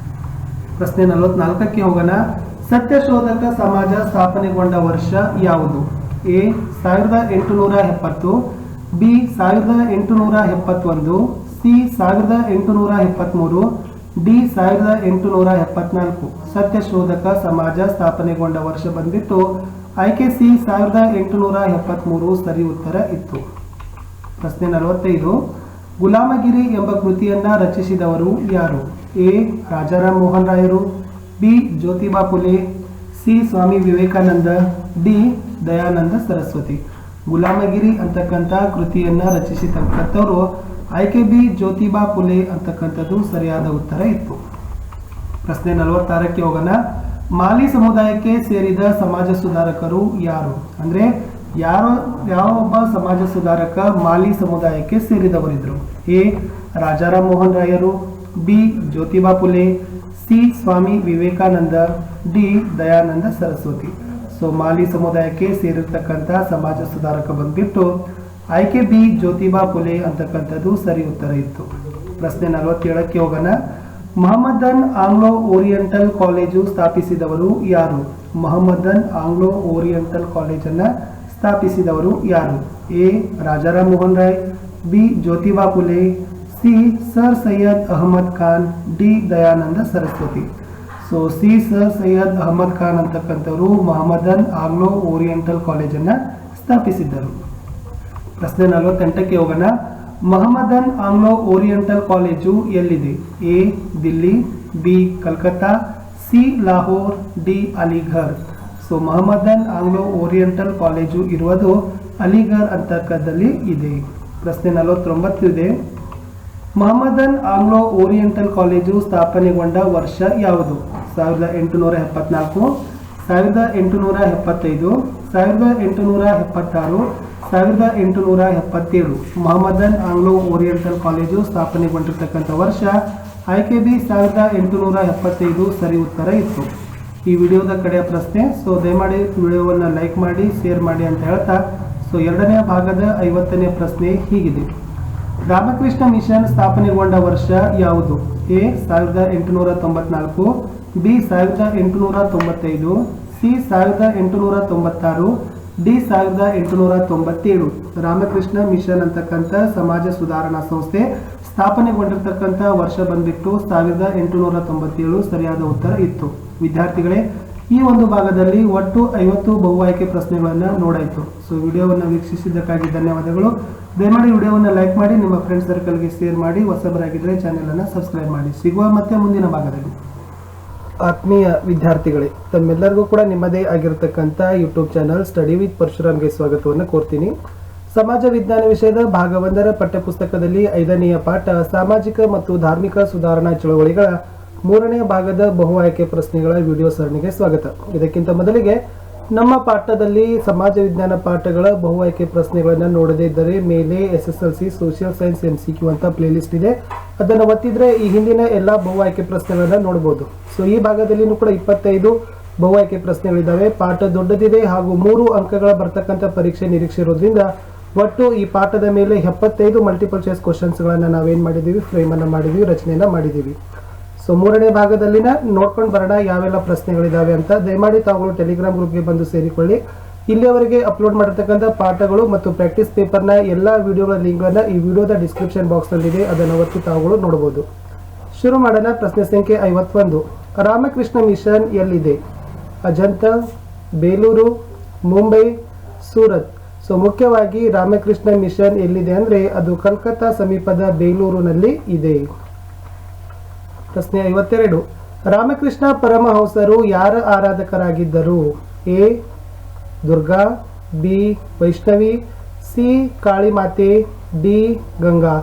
ಪ್ರಶ್ನೆ 44ಕ್ಕೆ ಹೋಗೋಣ. ಸತ್ಯಶೋಧಕ ಸಮಾಜ ಸ್ಥಾಪನೆಗೊಂಡ ವರ್ಷ ಯಾವುದು? A 1870, B 1871, C 1873, D 1874. Satyashodhak ಸಮಾಜ ಸ್ಥಾಪನೆಗೊಂಡ ವರ್ಷ ಬಂದ್ಬಿಟ್ಟು ಆಯ್ಕೆ ಸಿ 1873 ಸರಿ ಉತ್ತರ ಇತ್ತು. ಪ್ರಶ್ನೆ 45, ಗುಲಾಮಗಿರಿ ಎಂಬ ಕೃತಿಯನ್ನ ರಚಿಸಿದವರು ಯಾರು? ಎ ರಾಜಾರಾಮ್ ಮೋಹನ್ ರಾಯರು, B Jyotiba Phule, C Swami Vivekananda, D Dayananda Saraswati. ಗುಲಾಮಗಿರಿ ಅಂತಕ್ಕಂಥ ಕೃತಿಯನ್ನ ರಚಿಸಿರ್ತಕ್ಕಂಥವ್ರು ಆಯ್ಕೆ ಬಿ ಜ್ಯೋತಿಬಾ ಫುಲೆ ಅಂತಕ್ಕಂಥದ್ದು ಸರಿಯಾದ ಉತ್ತರ ಇತ್ತು. ಪ್ರಶ್ನೆ 46ಕ್ಕೆ ಹೋಗೋಣ. ಮಾಲಿ ಸಮುದಾಯಕ್ಕೆ ಸೇರಿದ ಸಮಾಜ ಸುಧಾರಕರು ಯಾರು? ಅಂದ್ರೆ ಯಾವ ಒಬ್ಬ ಸಮಾಜ ಸುಧಾರಕ ಮಾಲಿ ಸಮುದಾಯಕ್ಕೆ ಸೇರಿದವರಿದ್ರು? ಎ ರಾಜಾರಾಮ್ ಮೋಹನ್ ರಾಯರು, B Jyotiba Phule, C Swami Vivekananda, D Dayananda Saraswati. So ಮಾಲಿ ಸಮುದಾಯಕ್ಕೆ ಸೇರಿರ್ತಕ್ಕಂಥ ಸಮಾಜ ಸುಧಾರಕ ಬಂದ್ಬಿಟ್ಟು ಆಯ್ಕೆ ಬಿ ಜ್ಯೋತಿಬಾ ಫುಲೆ ಅಂತಕ್ಕಂಥದ್ದು ಸರಿ ಉತ್ತರ ಇತ್ತು. ಪ್ರಶ್ನೆ 47ಕ್ಕೆ ಹೋಗೋಣ. ಮೊಹಮ್ಮದನ್ ಆಂಗ್ಲೋ ಓರಿಯೆಂಟಲ್ ಕಾಲೇಜು ಸ್ಥಾಪಿಸಿದವರು ಯಾರು? ಮೊಹಮ್ಮದನ್ ಆಂಗ್ಲೋ ಓರಿಯೆಂಟಲ್ ಕಾಲೇಜನ್ನು ಸ್ಥಾಪಿಸಿದವರು ಯಾರು? A Rajaram Mohan Roy, B Jyotiba Phule, C sir Syed Ahmad Khan, D Dayananda Saraswati. So C sir Syed Ahmad Khan ಅಂತಕ್ಕಂಥವರು ಮೊಹಮ್ಮದನ್ ಆಂಗ್ಲೋ ಓರಿಯೆಂಟಲ್ ಕಾಲೇಜನ್ನು ಸ್ಥಾಪಿಸಿದ್ದರು. ಪ್ರಶ್ನೆ 48ಕ್ಕೆ ಹೋಗೋಣ. ಮೊಹಮ್ಮದನ್ ಆಂಗ್ಲೋ ಓರಿಯೆಂಟಲ್ ಕಾಲೇಜು ಎಲ್ಲಿದೆ? A Delhi, B Calcutta, C Lahore, D Aligarh. So Muhammadan Anglo Oriental college ಇರುವುದು ಅಲಿಘರ್ ಅಂತಕ್ಕಂಥದ್ದಲ್ಲಿ ಇದೆ. ಪ್ರಶ್ನೆ 49 ಇದೆ. ಮೊಹಮ್ಮದನ್ ಆಂಗ್ಲೋ ಓರಿಯೆಂಟಲ್ ಕಾಲೇಜು ಸ್ಥಾಪನೆಗೊಂಡ ವರ್ಷ ಯಾವುದು? 1874, 1875, 1876, 1877. ಮೊಹಮ್ಮದನ್ ಆಂಗ್ಲೋ ಓರಿಯೆಂಟಲ್ ಕಾಲೇಜು ಸ್ಥಾಪನೆಗೊಂಡಿರ್ತಕ್ಕಂಥ ವರ್ಷ ಆಯ್ಕೆ ಬಿ 1875 ಸರಿ ಉತ್ತರ ಇತ್ತು. ಈ ವಿಡಿಯೋದ ಕಡೆಯ ಪ್ರಶ್ನೆ. ಸೊ ದಯಮಾಡಿ ವಿಡಿಯೋವನ್ನು ಲೈಕ್ ಮಾಡಿ, ಶೇರ್ ಮಾಡಿ ಅಂತ ಹೇಳ್ತಾ, ಸೊ ಎರಡನೇ ಭಾಗದ 50ನೇ ಪ್ರಶ್ನೆ ಹೀಗಿದೆ. ರಾಮಕೃಷ್ಣ ಮಿಷನ್ ಸ್ಥಾಪನೆಗೊಂಡ ವರ್ಷ ಯಾವುದು? A 1894, B 1895, C 1896, D 1897. Ramakrishna mission ಅಂತಕ್ಕಂಥ ಸಮಾಜ ಸುಧಾರಣಾ ಸಂಸ್ಥೆ ಸ್ಥಾಪನೆಗೊಂಡಿರ್ತಕ್ಕಂಥ ವರ್ಷ ಬಂದ್ಬಿಟ್ಟು 1897 ಸರಿಯಾದ ಉತ್ತರ ಇತ್ತು. ವಿದ್ಯಾರ್ಥಿಗಳೇ, ಈ ಒಂದು ಭಾಗದಲ್ಲಿ ಒಟ್ಟು 50 ಬಹು ಆಯ್ಕೆ ಪ್ರಶ್ನೆಗಳನ್ನು ನೋಡಾಯಿತು. ಸೊ ವಿಡಿಯೋವನ್ನು ವೀಕ್ಷಿಸಿದ್ದಕ್ಕಾಗಿ ಧನ್ಯವಾದಗಳು. ದಯಮಾಡಿ ವಿಡಿಯೋವನ್ನು ಲೈಕ್ ಮಾಡಿ, ನಿಮ್ಮ ಫ್ರೆಂಡ್ ಸರ್ಕಲ್ಗೆ ಶೇರ್ ಮಾಡಿ, ಹೊಸಬರಾಗಿದ್ದರೆ ಚಾನೆಲನ್ನು ಸಬ್ಸ್ಕ್ರೈಬ್ ಮಾಡಿ. ಸಿಗುವ ಮತ್ತೆ ಮುಂದಿನ ಭಾಗದಲ್ಲಿ. ಆತ್ಮೀಯ ವಿದ್ಯಾರ್ಥಿಗಳೇ, ತಮ್ಮೆಲ್ಲರಿಗೂ ಕೂಡ ನಿಮ್ಮದೇ ಆಗಿರತಕ್ಕಂಥ ಯೂಟ್ಯೂಬ್ ಚಾನಲ್ ಸ್ಟಡಿ ವಿತ್ ಪರಶುರಾಮ್ಗೆ ಸ್ವಾಗತವನ್ನು ಕೋರ್ತೀನಿ. ಸಮಾಜ ವಿಜ್ಞಾನ ವಿಷಯದ ಭಾಗ 1ರ ಪಠ್ಯಪುಸ್ತಕದಲ್ಲಿ 5ನೆಯ ಪಾಠ ಸಾಮಾಜಿಕ ಮತ್ತು ಧಾರ್ಮಿಕ ಸುಧಾರಣಾ ಚಳವಳಿಗಳ 3ನೇ ಭಾಗದ ಬಹು ಆಯ್ಕೆ ಪ್ರಶ್ನೆಗಳ ವಿಡಿಯೋ ಸರಣಿಗೆ ಸ್ವಾಗತ. ಇದಕ್ಕಿಂತ ಮೊದಲಿಗೆ ನಮ್ಮ ಪಾಠದಲ್ಲಿ ಸಮಾಜ ವಿಜ್ಞಾನ ಪಾಠಗಳ ಬಹು ಆಯ್ಕೆ ಪ್ರಶ್ನೆಗಳನ್ನು ನೋಡದೇ ಇದ್ದರೆ ಮೇಲೆ SSLC ಸೋಷಿಯಲ್ ಸೈನ್ಸ್ MCQ ಅಂತ ಪ್ಲೇಲಿಸ್ಟ್ ಇದೆ, ಅದನ್ನು ಒತ್ತಿದ್ರೆ ಈ ಹಿಂದಿನ ಎಲ್ಲ ಬಹು ಆಯ್ಕೆ ಪ್ರಶ್ನೆಗಳನ್ನು ನೋಡಬಹುದು. ಸೊ ಈ ಭಾಗದಲ್ಲಿನೂ ಕೂಡ 25 ಬಹು ಆಯ್ಕೆ ಪ್ರಶ್ನೆಗಳಿದ್ದಾವೆ. ಪಾಠ ದೊಡ್ಡದಿದೆ ಹಾಗೂ 3 ಅಂಕಗಳ ಬರ್ತಕ್ಕಂಥ ಪರೀಕ್ಷೆ ನಿರೀಕ್ಷೆ ಇರೋದ್ರಿಂದ ಒಟ್ಟು ಈ ಪಾಠದ ಮೇಲೆ 75 ಮಲ್ಟಿಪಲ್ ಚಾಯ್ಸ್ ಕ್ವಶನ್ಸ್ಗಳನ್ನು ನಾವೇನು ಮಾಡಿದ್ದೀವಿ, ಫ್ರೇಮನ್ನು ಮಾಡಿದ್ದೀವಿ, ರಚನೆಯನ್ನು ಮಾಡಿದ್ದೀವಿ. ಸೊ 3ನೇ ಭಾಗದಲ್ಲಿನ ನೋಡ್ಕೊಂಡು ಬರೋಣ ಯಾವೆಲ್ಲ ಪ್ರಶ್ನೆಗಳಿದ್ದಾವೆ ಅಂತ. ದಯಮಾಡಿ ತಾವುಗಳು ಟೆಲಿಗ್ರಾಮ್ ಗ್ರೂಪ್ಗೆ ಬಂದು ಸೇರಿಕೊಳ್ಳಿ. ಇಲ್ಲಿಯವರೆಗೆ ಅಪ್ಲೋಡ್ ಮಾಡಿರ್ತಕ್ಕಂಥ ಪಾಠಗಳು ಮತ್ತು ಪ್ರಾಕ್ಟೀಸ್ ಪೇಪರ್ನ ಎಲ್ಲ ವಿಡಿಯೋಗಳ ಲಿಂಕ್ಗಳನ್ನು ಈ ವಿಡಿಯೋದ ಡಿಸ್ಕ್ರಿಪ್ಷನ್ ಬಾಕ್ಸ್ನಲ್ಲಿದೆ, ಅದನ್ನು ಒತ್ತಿ ತಾವುಗಳು ನೋಡಬಹುದು. ಶುರು ಮಾಡೋಣ. ಪ್ರಶ್ನೆ ಸಂಖ್ಯೆ 51. ರಾಮಕೃಷ್ಣ ಮಿಷನ್ ಎಲ್ಲಿದೆ? ಅಜಂತ, ಬೇಲೂರು, ಮುಂಬೈ, ಸೂರತ್. ಸೊ ಮುಖ್ಯವಾಗಿ ರಾಮಕೃಷ್ಣ ಮಿಷನ್ ಎಲ್ಲಿದೆ ಅಂದರೆ ಅದು ಕಲ್ಕತ್ತಾ ಸಮೀಪದ ಬೇಲೂರಿನಲ್ಲಿ ಇದೆ. ಪ್ರಶ್ನೆ 52. ರಾಮಕೃಷ್ಣ ಪರಮಹಂಸರು ಯಾರ ಆರಾಧಕರಾಗಿದ್ದರು? A Durga, B Vaishnavi, C ಕಾಳಿಮಾತೆ, ಡಿ ಗಂಗಾ.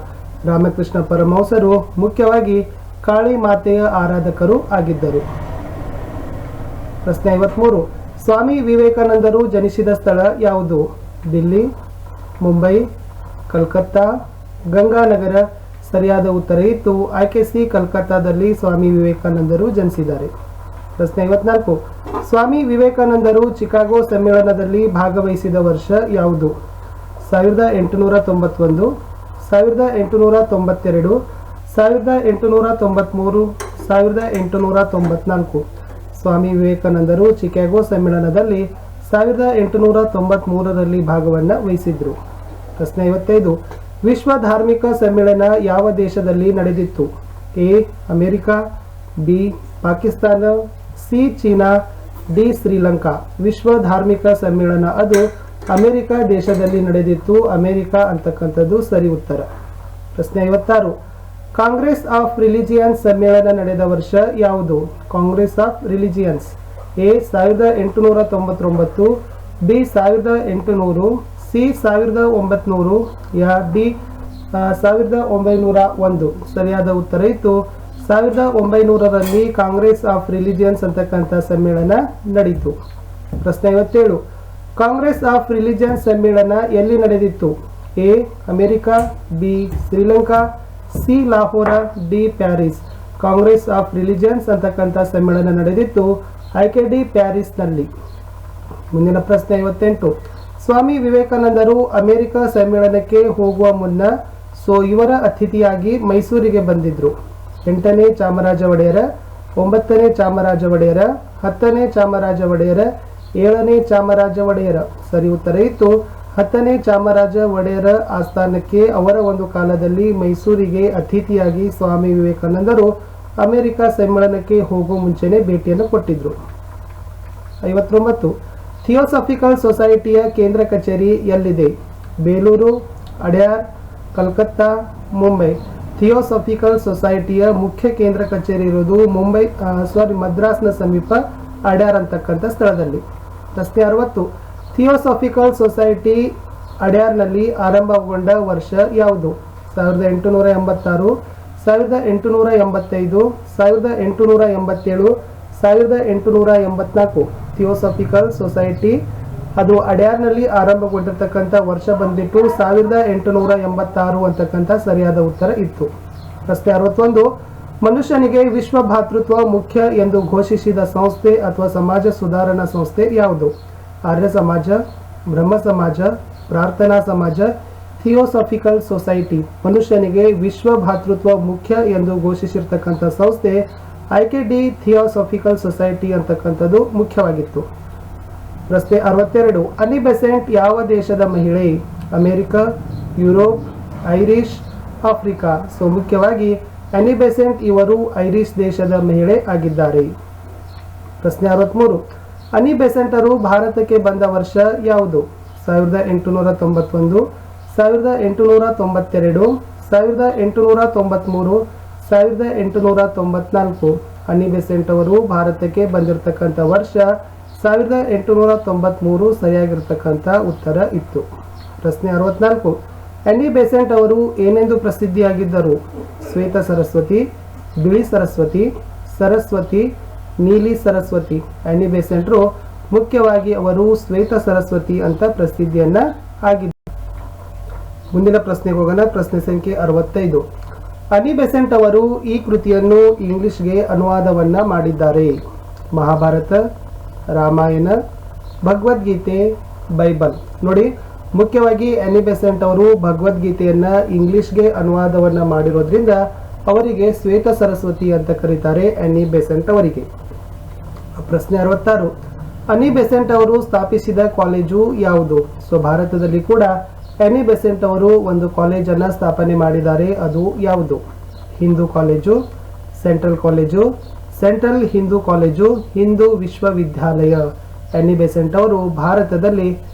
ರಾಮಕೃಷ್ಣ ಪರಮಹಂಸರು ಮುಖ್ಯವಾಗಿ ಕಾಳಿ ಮಾತೆಯ ಆರಾಧಕರು ಆಗಿದ್ದರು. ಪ್ರಶ್ನೆ 53. ಸ್ವಾಮಿ ವಿವೇಕಾನಂದರು ಜನಿಸಿದ ಸ್ಥಳ ಯಾವುದು? ದಿಲ್ಲಿ, ಮುಂಬೈ, ಕಲ್ಕತ್ತಾ, ಗಂಗಾನಗರ. ಸರಿಯಾದ ಉತ್ತರ ಇತ್ತು ಆಯ್ಕೆ ಸಿ, ಕಲ್ಕತ್ತಾದಲ್ಲಿ ಸ್ವಾಮಿ ವಿವೇಕಾನಂದರು ಜನಿಸಿದ್ದಾರೆ. ಪ್ರಶ್ನೆ 54. ಸ್ವಾಮಿ ವಿವೇಕಾನಂದರು ಚಿಕಾಗೋ ಸಮ್ಮೇಳನದಲ್ಲಿ ಭಾಗವಹಿಸಿದ ವರ್ಷ ಯಾವುದು? 1891, 1892, 1893, 1894. ಸ್ವಾಮಿ ವಿವೇಕಾನಂದರು ಚಿಕಾಗೋ ಸಮ್ಮೇಳನದಲ್ಲಿ 1893ರಲ್ಲಿ ಭಾಗವನ್ನು ವಹಿಸಿದ್ರು. ಪ್ರಶ್ನೆ 55. ವಿಶ್ವ ಧಾರ್ಮಿಕ ಸಮ್ಮೇಳನ ಯಾವ ದೇಶದಲ್ಲಿ ನಡೆದಿತ್ತು? A America, B Pakistan, C China, D Sri Lanka. ವಿಶ್ವ ಧಾರ್ಮಿಕ ಸಮ್ಮೇಳನ ಅದು ಅಮೆರಿಕ ದೇಶದಲ್ಲಿ ನಡೆದಿತ್ತು. ಅಮೆರಿಕ ಅಂತಕ್ಕಂಥದ್ದು ಸರಿ ಉತ್ತರ. ಪ್ರಶ್ನೆ 56. ಕಾಂಗ್ರೆಸ್ ಆಫ್ ರಿಲಿಜಿಯನ್ಸ್ ಸಮ್ಮೇಳನ ನಡೆದ ವರ್ಷ ಯಾವುದು? Congress of religions. A 1899, B 1800, C 1900, yeah D 1901. ಸರಿಯಾದ ಉತ್ತರ ಇತ್ತು 1900ರಲ್ಲಿ ಕಾಂಗ್ರೆಸ್ ಆಫ್ ರಿಲಿಜಿಯನ್ಸ್ ಅಂತಕ್ಕಂಥ ಸಮ್ಮೇಳನ ನಡೀತು. ಪ್ರಶ್ನೆ 57. ಕಾಂಗ್ರೆಸ್ ಆಫ್ ರಿಲಿಜಿಯನ್ಸ್ ಸಮ್ಮೇಳನ ಎಲ್ಲಿ ನಡೆದಿತ್ತು? A America, B Sri Lanka, C ಲಾಹೋರ, D Paris. Congress of religions ಅಂತಕ್ಕಂಥ ಸಮ್ಮೇಳನ ನಡೆದಿತ್ತು ಆಯ್ಕೆ ಡಿ ಪ್ಯಾರಿಸ್ನಲ್ಲಿ. ಮುಂದಿನ ಪ್ರಶ್ನೆ 58. ಸ್ವಾಮಿ ವಿವೇಕಾನಂದರು ಅಮೆರಿಕ ಸಮ್ಮೇಳನಕ್ಕೆ ಹೋಗುವ ಮುನ್ನ ಇವರ ಅತಿಥಿಯಾಗಿ ಮೈಸೂರಿಗೆ ಬಂದಿದ್ರು. 8ನೇ ಚಾಮರಾಜ ಒಡೆಯರ, 9ನೇ ಚಾಮರಾಜ ಒಡೆಯರ, 10ನೇ ಚಾಮರಾಜ ಒಡೆಯರ, 7ನೇ ಚಾಮರಾಜ ಒಡೆಯರ. ಸರಿ ಉತ್ತರ ಇತ್ತು 10ನೇ ಚಾಮರಾಜ ಒಡೆಯರ ಆಸ್ಥಾನಕ್ಕೆ ಅವರ ಒಂದು ಕಾಲದಲ್ಲಿ ಮೈಸೂರಿಗೆ ಅತಿಥಿಯಾಗಿ ಸ್ವಾಮಿ ವಿವೇಕಾನಂದರು ಅಮೆರಿಕ ಸಮ್ಮೇಳನಕ್ಕೆ ಹೋಗುವ ಮುಂಚೆನೆ ಭೇಟಿಯನ್ನು ಕೊಟ್ಟಿದ್ರು. 59. ಥಿಯೋಸಾಫಿಕಲ್ ಸೊಸೈಟಿಯ ಕೇಂದ್ರ ಕಚೇರಿ ಎಲ್ಲಿದೆ? ಬೇಲೂರು, ಅಡ್ಯಾರ್, ಕಲ್ಕತ್ತಾ, ಮುಂಬೈ. ಥಿಯೋಸಾಫಿಕಲ್ ಸೊಸೈಟಿಯ ಮುಖ್ಯ ಕೇಂದ್ರ ಕಚೇರಿ ಇರೋದು ಮದ್ರಾಸ್ನ ಸಮೀಪ ಅಡ್ಯಾರ್ ಅಂತಕ್ಕಂಥ ಸ್ಥಳದಲ್ಲಿ. ಪ್ರಶ್ನೆ 60. ಥಿಯೋಸಾಫಿಕಲ್ ಸೊಸೈಟಿ ಅಡ್ಯಾರ್ನಲ್ಲಿ ಆರಂಭಗೊಂಡ ವರ್ಷ ಯಾವುದು? 1886, 1885, 1887, 1884. ಥಿಯೋಸಾಫಿಕಲ್ ಸೊಸೈಟಿ ಅದು ಅಡ್ಯಾರ್ನಲ್ಲಿ ಆರಂಭಗೊಂಡಿರ್ತಕ್ಕಂಥ ವರ್ಷ ಬಂದ್ಬಿಟ್ಟು 1886 ಅಂತಕ್ಕಂಥ ಸರಿಯಾದ ಉತ್ತರ ಇತ್ತು. ಪ್ರಶ್ನೆ 61. ಮನುಷ್ಯನಿಗೆ ವಿಶ್ವ ಭಾತೃತ್ವ ಮುಖ್ಯ ಎಂದು ಘೋಷಿಸಿದ ಸಂಸ್ಥೆ ಅಥವಾ ಸಮಾಜ ಸುಧಾರಣಾ ಸಂಸ್ಥೆ ಯಾವುದು? ಆರ್ಯ ಸಮಾಜ, ಬ್ರಹ್ಮ ಸಮಾಜ, ಪ್ರಾರ್ಥನಾ ಸಮಾಜ, ಥಿಯೋಸಾಫಿಕಲ್ ಸೊಸೈಟಿ. ಮನುಷ್ಯನಿಗೆ ವಿಶ್ವ ಭಾತೃತ್ವ ಮುಖ್ಯ ಎಂದು ಘೋಷಿಸಿರ್ತಕ್ಕಂಥ ಸಂಸ್ಥೆ IKD ಥಿಯೋಸಾಫಿಕಲ್ ಸೊಸೈಟಿ ಅಂತಕ್ಕಂಥದ್ದು ಮುಖ್ಯವಾಗಿತ್ತು. ಪ್ರಶ್ನೆ 62. ಅನಿ ಬೆಸೆಂಟ್ ಯಾವ ದೇಶದ ಮಹಿಳೆ? America, Europe, Irish, Africa. So ಮುಖ್ಯವಾಗಿ ಅನಿ ಬೆಸೆಂಟ್ ಇವರು ಐರಿಷ್ ದೇಶದ ಮಹಿಳೆ ಆಗಿದ್ದಾರೆ. ಪ್ರಶ್ನೆ 63. ಅನಿ ಬೆಸೆಂಟರು ಭಾರತಕ್ಕೆ ಬಂದ ವರ್ಷ ಯಾವುದು? 1891, 1892, 1893, 1894. ಅನಿ ಬೆಸೆಂಟ್ ಅವರು ಭಾರತಕ್ಕೆ ಬಂದಿರತಕ್ಕಂಥ ವರ್ಷ 1893 ಸರಿಯಾಗಿರ್ತಕ್ಕಂಥ ಉತ್ತರ ಇತ್ತು. ಪ್ರಶ್ನೆ 64. ಅನಿ ಬೆಸೆಂಟ್ ಅವರು ಏನೆಂದು ಪ್ರಸಿದ್ಧಿಯಾಗಿದ್ದರು? ಶ್ವೇತ ಸರಸ್ವತಿ, ಬಿಳಿ ಸರಸ್ವತಿ, ಸರಸ್ವತಿ, ನೀಲಿ ಸರಸ್ವತಿ. ಅನಿ ಬೆಸೆಂಟ್ರು ಮುಖ್ಯವಾಗಿ ಅವರು ಶ್ವೇತ ಸರಸ್ವತಿ ಅಂತ ಪ್ರಸಿದ್ಧಿಯನ್ನ ಆಗಿದ್ದರು. ಮುಂದಿನ ಪ್ರಶ್ನೆಗೆ ಹೋಗೋಣ. ಪ್ರಶ್ನೆ ಸಂಖ್ಯೆ 65. ಅನಿ ಬೆಸೆಂಟ್ ಅವರು ಈ ಕೃತಿಯನ್ನು ಇಂಗ್ಲಿಷ್ಗೆ ಅನುವಾದವನ್ನ ಮಾಡಿದ್ದಾರೆ. ಮಹಾಭಾರತ, ರಾಮಾಯಣ, ಭಗವದ್ಗೀತೆ, ಬೈಬಲ್. ನೋಡಿ, ಮುಖ್ಯವಾಗಿ ಅನಿ ಬೆಸೆಂಟ್ ಅವರು ಭಗವದ್ಗೀತೆಯನ್ನ ಇಂಗ್ಲಿಷ್ಗೆ ಅನುವಾದವನ್ನ ಮಾಡಿರೋದ್ರಿಂದ ಅವರಿಗೆ ಶ್ವೇತ ಸರಸ್ವತಿ ಅಂತ ಕರೀತಾರೆ ಅನಿ ಬೆಸೆಂಟ್ ಅವರಿಗೆ. ಪ್ರಶ್ನೆ 66. ಅನಿ ಬೆಸೆಂಟ್ ಅವರು ಸ್ಥಾಪಿಸಿದ ಕಾಲೇಜು ಯಾವುದು? ಸೊ ಭಾರತದಲ್ಲಿ ಕೂಡ ಅನಿ ಬೆಸೆಂಟ್ ಅವರು ಒಂದು ಕಾಲೇಜನ್ನು ಸ್ಥಾಪನೆ ಮಾಡಿದ್ದಾರೆ. ಅದು ಯಾವುದು? Hindu college, central college, central Hindu college, Hindu ವಿಶ್ವವಿದ್ಯಾಲಯ. ಅನಿ ಬೆಸೆಂಟ್ ಅವರು ಭಾರತದಲ್ಲಿ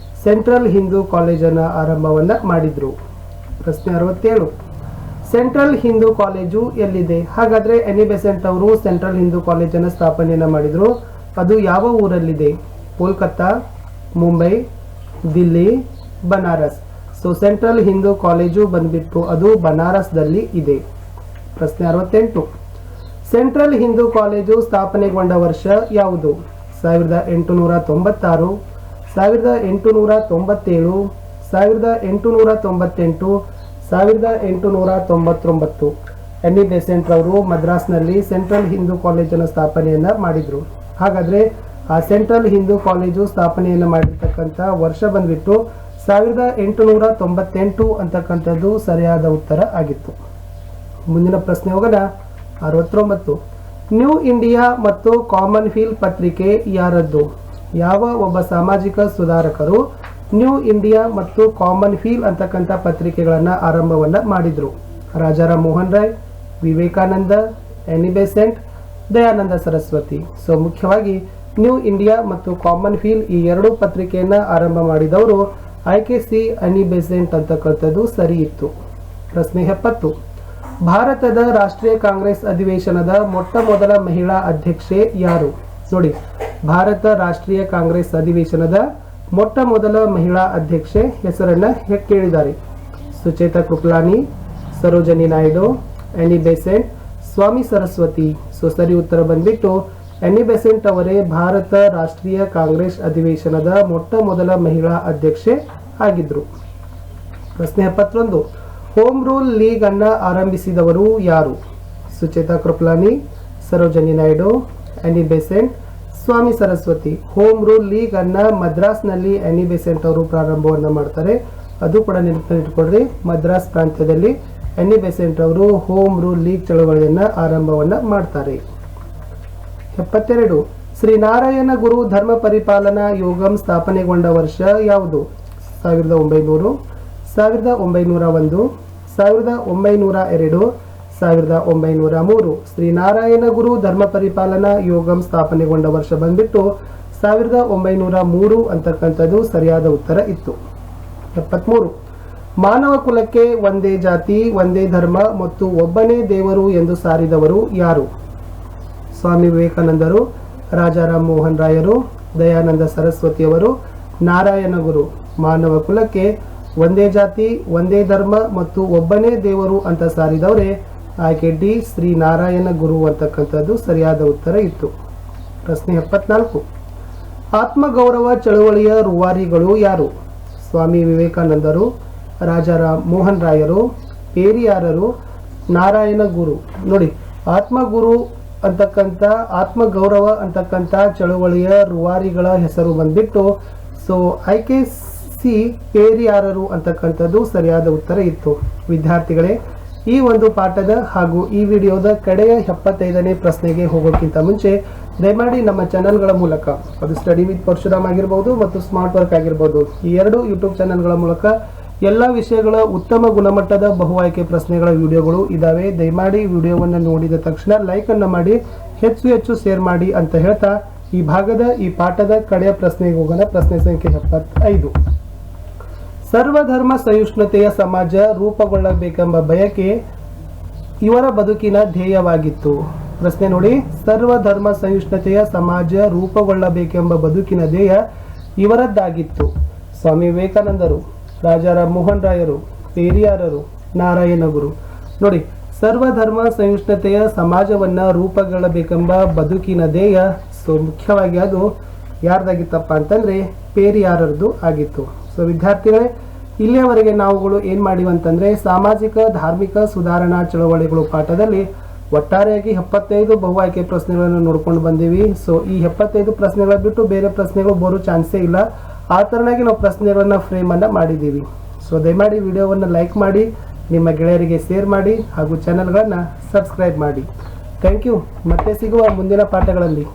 ಸೆಂಟ್ರಲ್ ಹಿಂದೂ ಕಾಲೇಜನ್ನು ಆರಂಭವನ್ನ ಮಾಡಿದ್ರು. ಪ್ರಶ್ನೆ 67. ಸೆಂಟ್ರಲ್ ಹಿಂದೂ ಕಾಲೇಜು ಎಲ್ಲಿದೆ? ಹಾಗಾದ್ರೆ ಅನಿ ಬೆಸೆಂಟ್ ಅವರು ಸೆಂಟ್ರಲ್ ಹಿಂದೂ ಕಾಲೇಜನ್ನು ಸ್ಥಾಪನೆಯನ್ನ ಮಾಡಿದ್ರು. ಅದು ಯಾವ ಊರಲ್ಲಿದೆ? Kolkata, Mumbai, Delhi, Banaras. So central Hindu college ಬಂದ್ಬಿಟ್ಟು ಅದು ಬನಾರಸ್ದಲ್ಲಿ ಇದೆ. ಪ್ರಶ್ನೆ 68. ಸೆಂಟ್ರಲ್ ಹಿಂದೂ ಕಾಲೇಜು ಸ್ಥಾಪನೆಗೊಂಡ ವರ್ಷ ಯಾವುದು? 1896, 1897, 1898, 1899. ಅನಿ ಬೆಸೆಂಟ್ ಅವರು ಮದ್ರಾಸ್ನಲ್ಲಿ ಸೆಂಟ್ರಲ್ ಹಿಂದೂ ಕಾಲೇಜನ್ನು ಸ್ಥಾಪನೆಯನ್ನ ಮಾಡಿದ್ರು. ಹಾಗಾದ್ರೆ ಆ ಸೆಂಟ್ರಲ್ ಹಿಂದೂ ಕಾಲೇಜು ಸ್ಥಾಪನೆಯನ್ನು ಮಾಡಿರ್ತಕ್ಕಂಥ ವರ್ಷ ಬಂದ್ಬಿಟ್ಟು 1898 ಅಂತಕ್ಕಂಥದ್ದು ಸರಿಯಾದ ಉತ್ತರ ಆಗಿತ್ತು. ಮುಂದಿನ ಪ್ರಶ್ನೆ ಹೋಗೋಣ. 69. ನ್ಯೂ ಇಂಡಿಯಾ ಮತ್ತು ಕಾಮನ್ವೆಲ್ತ್ ಪತ್ರಿಕೆ ಯಾರದ್ದು? ಯಾವ ಒಬ್ಬ ಸಾಮಾಜಿಕ ಸುಧಾರಕರು ನ್ಯೂ ಇಂಡಿಯಾ ಮತ್ತು ಕಾಮನ್ವೆಲ್ತ್ ಅಂತಕ್ಕಂಥ ಪತ್ರಿಕೆಗಳನ್ನು ಆರಂಭವನ್ನ ಮಾಡಿದ್ರು? Rajaram Mohan Roy, Vivekananda, Annie Besant, Dayananda Saraswati. So ಮುಖ್ಯವಾಗಿ ನ್ಯೂ ಇಂಡಿಯಾ ಮತ್ತು ಕಾಮನ್ವೆಲ್ತ್ ಈ ಎರಡು ಪತ್ರಿಕೆಯನ್ನ ಆರಂಭ ಮಾಡಿದವರು IKC ಅನಿ ಬೆಸೆಂಟ್ ಅಂತಕ್ಕಂಥದ್ದು ಸರಿ ಇತ್ತು. ಪ್ರಶ್ನೆ 70. ಭಾರತದ ರಾಷ್ಟ್ರೀಯ ಕಾಂಗ್ರೆಸ್ ಅಧಿವೇಶನದ ಮೊಟ್ಟ ಮೊದಲ ಮಹಿಳಾ ಅಧ್ಯಕ್ಷೆ ಯಾರು? ನೋಡಿ, ಭಾರತ ರಾಷ್ಟ್ರೀಯ ಕಾಂಗ್ರೆಸ್ ಅಧಿವೇಶನದ ಮೊಟ್ಟ ಮೊದಲ ಮಹಿಳಾ ಅಧ್ಯಕ್ಷೆ ಹೆಸರನ್ನ ಕೇಳಿದ್ದಾರೆ. ಸುಚೇತಾ ಕೃಪಲಾನಿ, ಸರೋಜಿನಿ ನಾಯ್ಡು, ಅನಿ ಬೆಸೆಂಟ್, ಸ್ವಾಮಿ ಸರಸ್ವತಿ. ಸೊ ಸರಿ ಉತ್ತರ ಬಂದ್ಬಿಟ್ಟು ಅನಿ ಬೆಸೆಂಟ್ ಅವರೇ ಭಾರತ ರಾಷ್ಟ್ರೀಯ ಕಾಂಗ್ರೆಸ್ ಅಧಿವೇಶನದ ಮೊಟ್ಟ ಮೊದಲ ಮಹಿಳಾ ಅಧ್ಯಕ್ಷೆ ಆಗಿದ್ರು. ಪ್ರಶ್ನೆ 71. ಹೋಮ್ ರೂಲ್ ಲೀಗ್ ಅನ್ನ ಆರಂಭಿಸಿದವರು ಯಾರು? ಸುಚೇತಾ ಕೃಪಲಾನಿ, ಸರೋಜಿನಿ ನಾಯ್ಡು, ಅನಿ ಬೆಸೆಂಟ್, ಸ್ವಾಮಿ ಸರಸ್ವತಿ. ಹೋಮ್ ರೂಲ್ ಲೀಗ್ ಅನ್ನ ಮದ್ರಾಸ್ನಲ್ಲಿ ಅನಿ ಬೆಸೆಂಟ್ ಅವರು ಪ್ರಾರಂಭವನ್ನ ಮಾಡ್ತಾರೆ. ಅದು ಕೂಡ ನೆನಪಿಟ್ಟುಕೊಳ್ಳ್ರಿ, ಮದ್ರಾಸ್ ಪ್ರಾಂತ್ಯದಲ್ಲಿ ಅನಿ ಬೆಸೆಂಟ್ ಅವರು ಹೋಮ್ ರೂಲ್ ಲೀಗ್ ಚಳವಳಿಯನ್ನ ಆರಂಭವನ್ನ ಮಾಡ್ತಾರೆ. 72. ಶ್ರೀನಾರಾಯಣ ಗುರು ಧರ್ಮ ಪರಿಪಾಲನಾ ಯೋಗಂ ಸ್ಥಾಪನೆಗೊಂಡ ವರ್ಷ ಯಾವುದು? 1900, 1901, 1902, 1903. ಶ್ರೀನಾರಾಯಣ ಗುರು ಧರ್ಮ ಪರಿಪಾಲನಾ ಯೋಗಂ ಸ್ಥಾಪನೆಗೊಂಡ ವರ್ಷ ಬಂದ್ಬಿಟ್ಟು 1903 ಅಂತಕ್ಕಂಥದ್ದು ಸರಿಯಾದ ಉತ್ತರ ಇತ್ತು. 73. ಮಾನವ ಕುಲಕ್ಕೆ ಒಂದೇ ಜಾತಿ, ಒಂದೇ ಧರ್ಮ ಮತ್ತು ಒಬ್ಬನೇ ದೇವರು ಎಂದು ಸಾರಿದವರು ಯಾರು? ಸ್ವಾಮಿ ವಿವೇಕಾನಂದರು, ರಾಜಾರಾಮ್ ಮೋಹನ್ ರಾಯರು, ದಯಾನಂದ ಸರಸ್ವತಿಯವರು, ನಾರಾಯಣ ಗುರು. ಮಾನವ ಕುಲಕ್ಕೆ ಒಂದೇ ಜಾತಿ, ಒಂದೇ ಧರ್ಮ ಮತ್ತು ಒಬ್ಬನೇ ದೇವರು ಅಂತ ಸಾರಿದವರೇ IKD ಶ್ರೀ ನಾರಾಯಣ ಗುರು ಅಂತಕ್ಕಂಥದ್ದು ಸರಿಯಾದ ಉತ್ತರ ಇತ್ತು. ಪ್ರಶ್ನೆ 74. ಆತ್ಮಗೌರವ ಚಳವಳಿಯ ರೂವಾರಿಗಳು ಯಾರು? ಸ್ವಾಮಿ ವಿವೇಕಾನಂದರು, ರಾಜಾರಾಮ್ ಮೋಹನ್ ರಾಯರು, ಪೇರಿಯಾರರು, ನಾರಾಯಣ ಗುರು. ನೋಡಿ, ಆತ್ಮಗುರು ಅಂತಕ್ಕಂಥ ಆತ್ಮಗೌರವ ಅಂತಕ್ಕಂಥ ಚಳುವಳಿಯ ರೂವಾರಿಗಳ ಹೆಸರು ಬಂದ್ಬಿಟ್ಟು ಸೊ ಆಯ್ಕೆ ಸಿ ಪೇರಿಯಾರರು ಅಂತಕ್ಕಂಥದ್ದು ಸರಿಯಾದ ಉತ್ತರ ಇತ್ತು. ವಿದ್ಯಾರ್ಥಿಗಳೇ, ಈ ಒಂದು ಪಾಠದ ಹಾಗೂ ಈ ವಿಡಿಯೋದ ಕಡೆಯ 75ನೇ ಪ್ರಶ್ನೆಗೆ ಹೋಗೋಕ್ಕಿಂತ ಮುಂಚೆ ದಯಮಾಡಿ ನಮ್ಮ ಚಾನೆಲ್ಗಳ ಮೂಲಕ, ಅದು ಸ್ಟಡಿ ವಿತ್ ಪರಶುರಾಮ್ ಆಗಿರ್ಬೋದು ಮತ್ತು ಸ್ಮಾರ್ಟ್ ವರ್ಕ್ ಆಗಿರ್ಬೋದು, ಈ ಎರಡು ಯೂಟ್ಯೂಬ್ ಚಾನೆಲ್ಗಳ ಮೂಲಕ ಎಲ್ಲ ವಿಷಯಗಳ ಉತ್ತಮ ಗುಣಮಟ್ಟದ ಬಹು ಆಯ್ಕೆ ಪ್ರಶ್ನೆಗಳ ವಿಡಿಯೋಗಳು ಇದ್ದಾವೆ. ದಯಮಾಡಿ ವಿಡಿಯೋವನ್ನು ನೋಡಿದ ತಕ್ಷಣ ಲೈಕನ್ನು ಮಾಡಿ, ಹೆಚ್ಚು ಶೇರ್ ಮಾಡಿ ಅಂತ ಹೇಳ್ತಾ ಈ ಭಾಗದ ಈ ಪಾಠದ ಕಡೆಯ ಪ್ರಶ್ನೆಗೆ ಹೋಗೋಣ. ಪ್ರಶ್ನೆ ಸಂಖ್ಯೆ 75. ಸರ್ವಧರ್ಮ ಸಹಿಷ್ಣುತೆಯ ಸಮಾಜ ರೂಪುಗೊಳ್ಳಬೇಕೆಂಬ ಬಯಕೆ ಇವರ ಬದುಕಿನ ಧ್ಯೇಯವಾಗಿತ್ತು. ಪ್ರಶ್ನೆ ನೋಡಿ, ಸರ್ವಧರ್ಮ ಸಹಿಷ್ಣುತೆಯ ಸಮಾಜ ರೂಪುಗೊಳ್ಳಬೇಕೆಂಬ ಬದುಕಿನ ಧ್ಯೇಯ ಇವರದ್ದಾಗಿತ್ತು. ಸ್ವಾಮಿ ವಿವೇಕಾನಂದರು, ರಾಜಾರಾಮ್ ಮೋಹನ್ ರಾಯರು, ಪೇರಿಯಾರರು, ನಾರಾಯಣ ಗುರು. ನೋಡಿ, ಸರ್ವಧರ್ಮ ಸಹಿಷ್ಣುತೆಯ ಸಮಾಜವನ್ನು ರೂಪುಗೊಳ್ಳಬೇಕೆಂಬ ಬದುಕಿನ ಧ್ಯೇಯ ಸೊ ಮುಖ್ಯವಾಗಿ ಅದು ಯಾರ್ದಾಗಿತ್ತಪ್ಪ ಅಂತಂದರೆ ಪೇರಿಯಾರರದು ಆಗಿತ್ತು. ಸೊ ವಿದ್ಯಾರ್ಥಿಗಳೇ, ಇಲ್ಲಿಯವರೆಗೆ ನಾವುಗಳು ಏನು ಮಾಡಿವಿ ಅಂತಂದರೆ ಸಾಮಾಜಿಕ ಧಾರ್ಮಿಕ ಸುಧಾರಣಾ ಚಳವಳಿಗಳು ಪಾಠದಲ್ಲಿ ಒಟ್ಟಾರೆಯಾಗಿ 75 ಬಹು ಆಯ್ಕೆ ಪ್ರಶ್ನೆಗಳನ್ನು ನೋಡ್ಕೊಂಡು ಬಂದೀವಿ. ಸೊ ಈ 75 ಪ್ರಶ್ನೆಗಳ ಬಿಟ್ಟು ಬೇರೆ ಪ್ರಶ್ನೆಗಳು ಬರೋ ಚಾನ್ಸೇ ಇಲ್ಲ. ಆ ಥರನಾಗಿ ನಾವು ಪ್ರಶ್ನೆಗಳನ್ನು ಫ್ರೇಮನ್ನು ಮಾಡಿದ್ದೀವಿ. ಸೊ ದಯಮಾಡಿ ವಿಡಿಯೋವನ್ನು ಲೈಕ್ ಮಾಡಿ, ನಿಮ್ಮ ಗೆಳೆಯರಿಗೆ ಶೇರ್ ಮಾಡಿ ಹಾಗೂ ಚಾನೆಲ್ಗಳನ್ನು ಸಬ್ಸ್ಕ್ರೈಬ್ ಮಾಡಿ. Thank you. ಮತ್ತೆ ಸಿಗುವ ಮುಂದಿನ ಪಾಠಗಳಲ್ಲಿ.